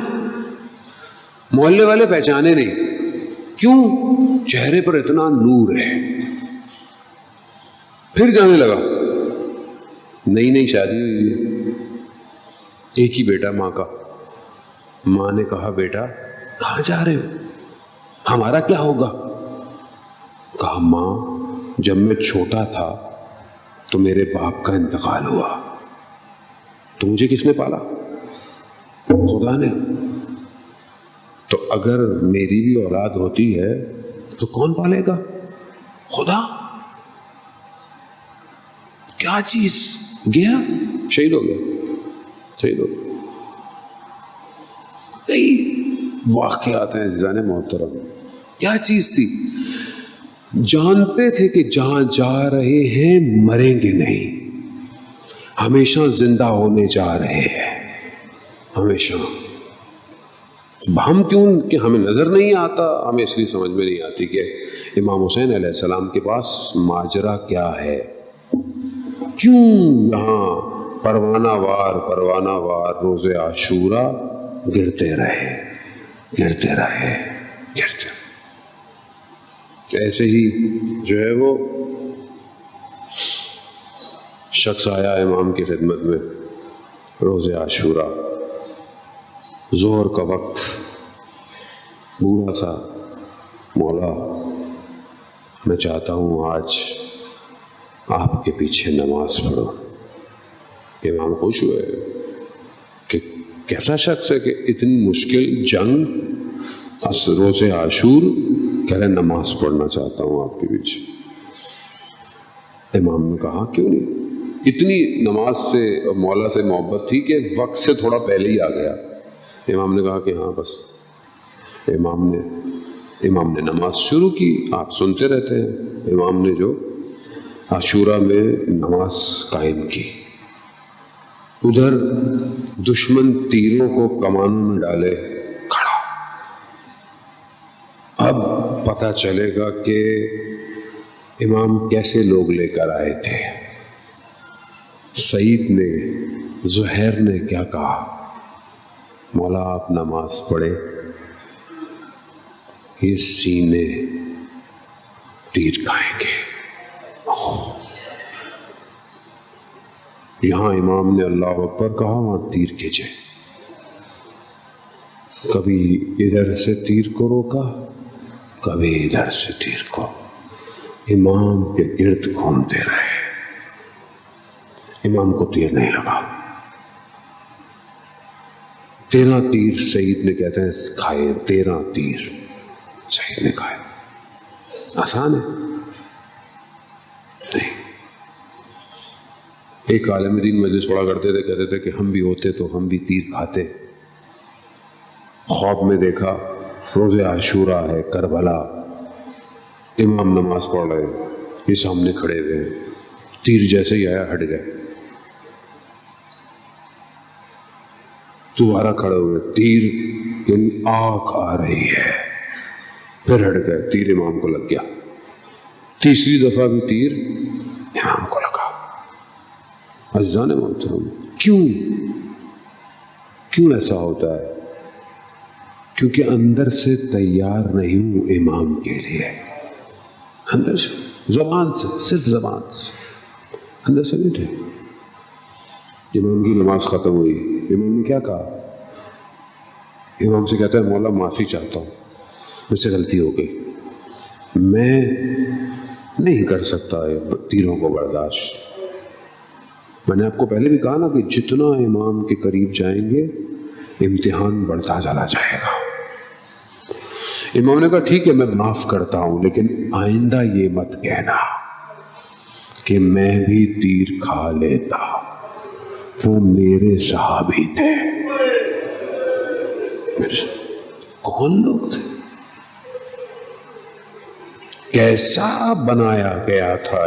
محلے والے پہچانے نہیں، کیوں؟ چہرے پر اتنا نور ہے. پھر جانے لگا، نئی شادی ہوئی ہے، ایک ہی بیٹا ماں کا. ماں نے کہا بیٹا کہاں جا رہے ہو، ہمارا کیا ہوگا؟ کہا ماں جب میں چھوٹا تھا تو میرے باپ کا انتقال ہوا، تو مجھے کس نے پالا؟ خدا نے. تو اگر میری بھی اولاد ہوتی ہے تو کون پالے گا؟ خدا. کیا چیز؟ گیا شہید ہو گیا. کئی واقعات ہیں عزیزان محترم. کیا چیز تھی؟ جانتے تھے کہ جہاں جا رہے ہیں مریں گے نہیں، ہمیشہ زندہ ہونے جا رہے ہیں، ہمیشہ. ہم کیوں کہ ہمیں نظر نہیں آتا، ہمیں اس لیے سمجھ میں نہیں آتی کہ امام حسین علیہ السلام کے پاس ماجرا کیا ہے، کیوں یہاں پروانہ وار روز عاشورہ گرتے رہے. ایسے ہی جو ہے وہ شخص آیا امام کی خدمت میں روز عاشورہ، ظہر کا وقت، بوڑھا سا، مولا میں چاہتا ہوں آج آپ کے پیچھے نماز پڑھو. امام خوش ہوئے کہ کیسا شخص ہے کہ اتنی مشکل جنگ روز عاشور کہہ رہے نماز پڑھنا چاہتا ہوں آپ کے پیچھے. امام نے کہا کیوں نہیں. اتنی نماز سے مولا سے محبت تھی کہ وقت سے تھوڑا پہلے ہی آ گیا. امام نے کہا کہ ہاں بس. امام نے نماز شروع کی، آپ سنتے رہتے ہیں. امام نے جو عاشورہ میں نماز قائم کی، ادھر دشمن تیروں کو کمانوں میں ڈالے کھڑا. اب پتہ چلے گا کہ امام کیسے لوگ لے کر آئے تھے. سعید نے، زہیر نے کیا کہا؟ مولا آپ نماز پڑھے، یہ سینے تیر کھائیں گے. یہاں امام نے اللہ اکبر کہا، وہاں تیر کھینچے. کبھی ادھر سے تیر کو روکا، کبھی ادھر سے تیر کو. امام کے گرد گھومتے رہے. امام کو تیر نہیں لگا. 13 تیر سعید نے کہتے ہیں کھائے. 13 تیر سعید نے کھائے. آسان ہے؟ نہیں. ایک عالم دین مجلس پڑھا کرتے تھے، کہتے تھے کہ ہم بھی ہوتے تو ہم بھی تیر کھاتے. خواب میں دیکھا روز عاشورہ ہے، کربلا، امام نماز پڑھ رہے ہیں، یہ سامنے کھڑے ہوئے ہیں. تیر جیسے ہی آیا ہٹ گئے. دوبارہ کھڑے ہوئے، تیر یعنی آنکھ آ رہی ہے، پھر ہٹ گئے. تیر امام کو لگ گیا. تیسری دفعہ بھی تیر امام کو لگا. عزیزان محترم، کیوں ایسا ہوتا ہے؟ کیونکہ اندر سے تیار نہیں ہوں امام کے لیے. اندر سے، زبان سے، صرف زبان سے، اندر سے نہیں تھے. امام کی نماز ختم ہوئی. امام نے کیا کہا؟ امام سے کہتا ہے مولا معافی چاہتا ہوں، مجھ سے غلطی ہو گئی، میں نہیں کر سکتا تیروں کو برداشت. میں نے آپ کو پہلے بھی کہا نا کہ جتنا امام کے قریب جائیں گے امتحان بڑھتا چلا جائے گا. امام نے کہا ٹھیک ہے میں معاف کرتا ہوں، لیکن آئندہ یہ مت کہنا کہ میں بھی تیر کھا لیتا، وہ میرے صحابی تھے. کون لوگ تھے؟ کیسا بنایا گیا تھا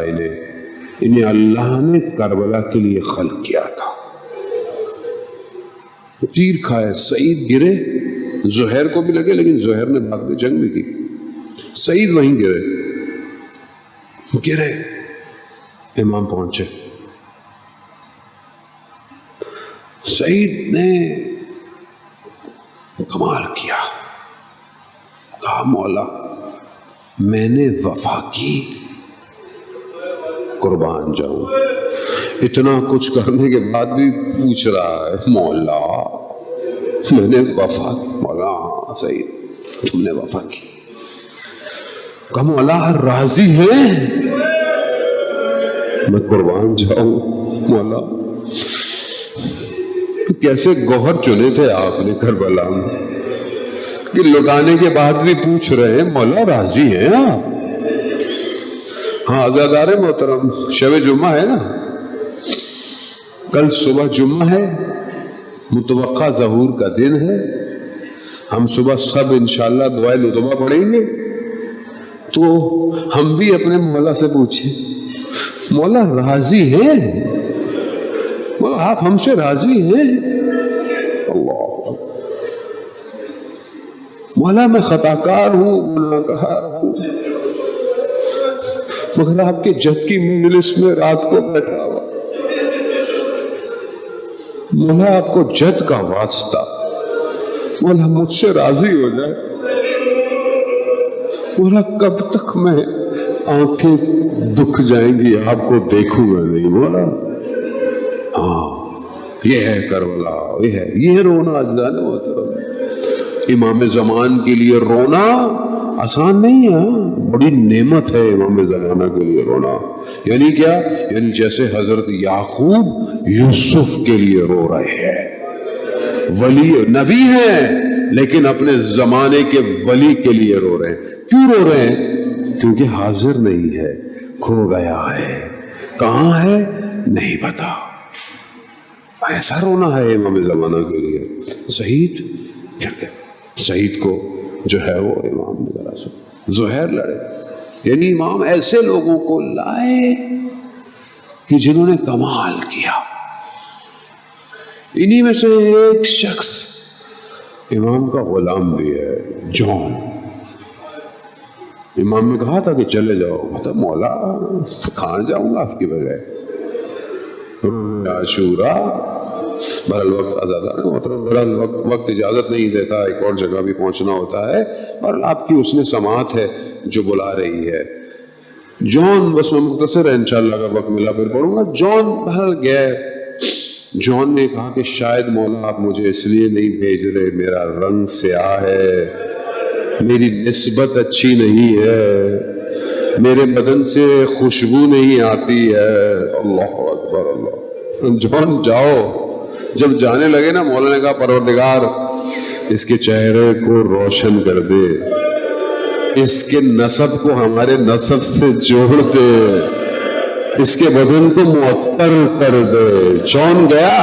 انہیں اللہ نے کربلا کے لیے خلق کیا تھا. تیر کھائے، سعید گرے، زہیر کو بھی لگے، لیکن زہیر نے بعد میں جنگ بھی کی. سعید وہیں گرے، امام پہنچے. سعید نے کمال کیا، کہا مولا میں نے وفا کی، قربان جاؤں. اتنا کچھ کرنے کے بعد بھی پوچھ رہا ہے مولا میں نے وفا کی. مولا ہاں سعید تم نے وفا کی. کہا مولا راضی ہے میں قربان جاؤں. مولا کیسے گوہر چنے تھے آپ نے کربلا میں کہ لٹانے کے بعد بھی پوچھ رہے ہیں مولا راضی ہیں آپ؟ ہاں عزادار محترم، شب جمعہ ہے نا، کل صبح جمعہ ہے، متوقع ظہور کا دن ہے. ہم صبح سب انشاءاللہ دعائے لطفہ پڑھیں گے. تو ہم بھی اپنے مولا سے پوچھیں مولا راضی ہیں؟ مولا آپ ہم سے راضی ہیں؟ اللہ مولا میں خطاکار ہوں، گناہگار ہوں، مگر آپ کے جد کی مجلس میں رات کو بیٹھا ہوا. مولا آپ کو جد کا واسطہ، مولا مجھ سے راضی ہو جائے. مولا کب تک میں آنکھیں دکھ جائیں گی آپ کو دیکھوں گا نہیں. مولا ہاں یہ ہے کربلا، یہ رونا اجزان محترم. امام زمان کے لیے رونا آسان نہیں ہے، بڑی نعمت ہے امام زمانہ کے لیے رونا. یعنی کیا؟ یعنی جیسے حضرت یعقوب یوسف کے لیے رو رہے ہیں، ولی نبی ہیں لیکن اپنے زمانے کے ولی کے لیے رو رہے ہیں. کیوں رو رہے ہیں؟ کیونکہ حاضر نہیں ہے، کھو گیا ہے. کہاں ہے نہیں پتا. ایسا رونا ہے امام زمانہ کے لیے. سعید کو جو ہے وہ امام نے ذرا سا زہیر لڑے. یعنی امام ایسے لوگوں کو لائے کہ جنہوں نے کمال کیا. انہی میں سے ایک شخص امام کا غلام بھی ہے، جون. امام نے کہا تھا کہ چلے جاؤ. کہتا مولا کہاں جاؤں گا آپ کی بغیر؟ عاشورا بہرحال وقت آزادہ وقت اجازت نہیں دیتا، ایک اور جگہ بھی پہنچنا ہوتا ہے، اور آپ کی اس نے سماعت ہے جو بلا رہی ہے. جون بس میں مختصر ہے، انشاءاللہ اگر وقت ملا پھر پڑھوں گا. جون بہرحال گئے. جون نے کہا کہ شاید مولا آپ مجھے اس لیے نہیں بھیج رہے، میرا رنگ سیاہ ہے، میری نسبت اچھی نہیں ہے، میرے بدن سے خوشبو نہیں آتی ہے. اللہ اکبر اللہ. جون جاؤ. جب جانے لگے نا، مولا نے کہا پروردگار اس کے چہرے کو روشن کر دے، اس کے نسب کو ہمارے نسب سے جوڑ دے، اس کے بدن کو معطر کر دے. جون گیا،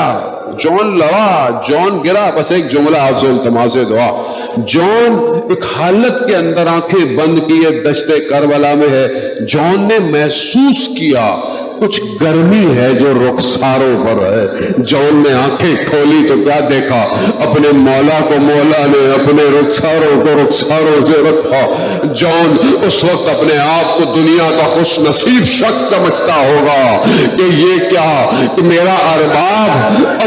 جون لڑا، جون گرا. بس ایک جملہ آپ سے التماس دعا. جون ایک حالت کے اندر آنکھیں بند کیے دشت کربلا میں ہے. جون نے محسوس کیا کچھ گرمی ہے جو رخساروں پر ہے. جون نے آنکھیں کھولی تو کیا دیکھا؟ اپنے مولا کو مولا نے اپنے رخساروں کو رخساروں سے رکھا. جون اس وقت اپنے آپ کو دنیا کا خوش نصیب شخص سمجھتا ہوگا کہ یہ کیا کہ میرا ارباب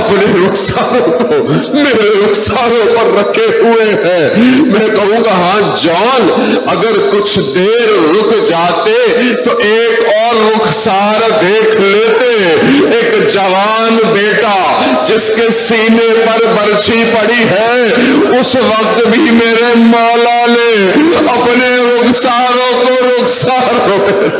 اپنے رخساروں کو میرے رخساروں پر رکھے ہوئے ہیں. میں کہوں گا ہاں جون اگر کچھ دیر رک جاتے تو ایک اور رخسار دیکھ لیتے. ایک جوان بیٹا جس کے سینے پر برچھی پڑی ہے، اس وقت بھی میرے مولا نے اپنے رخساروں کو رخساروں پہ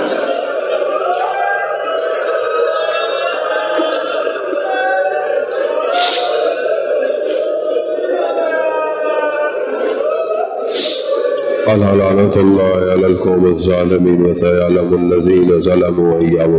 لعنة الله على القوم الظالمين وسيعلم الذين ظلموا أيام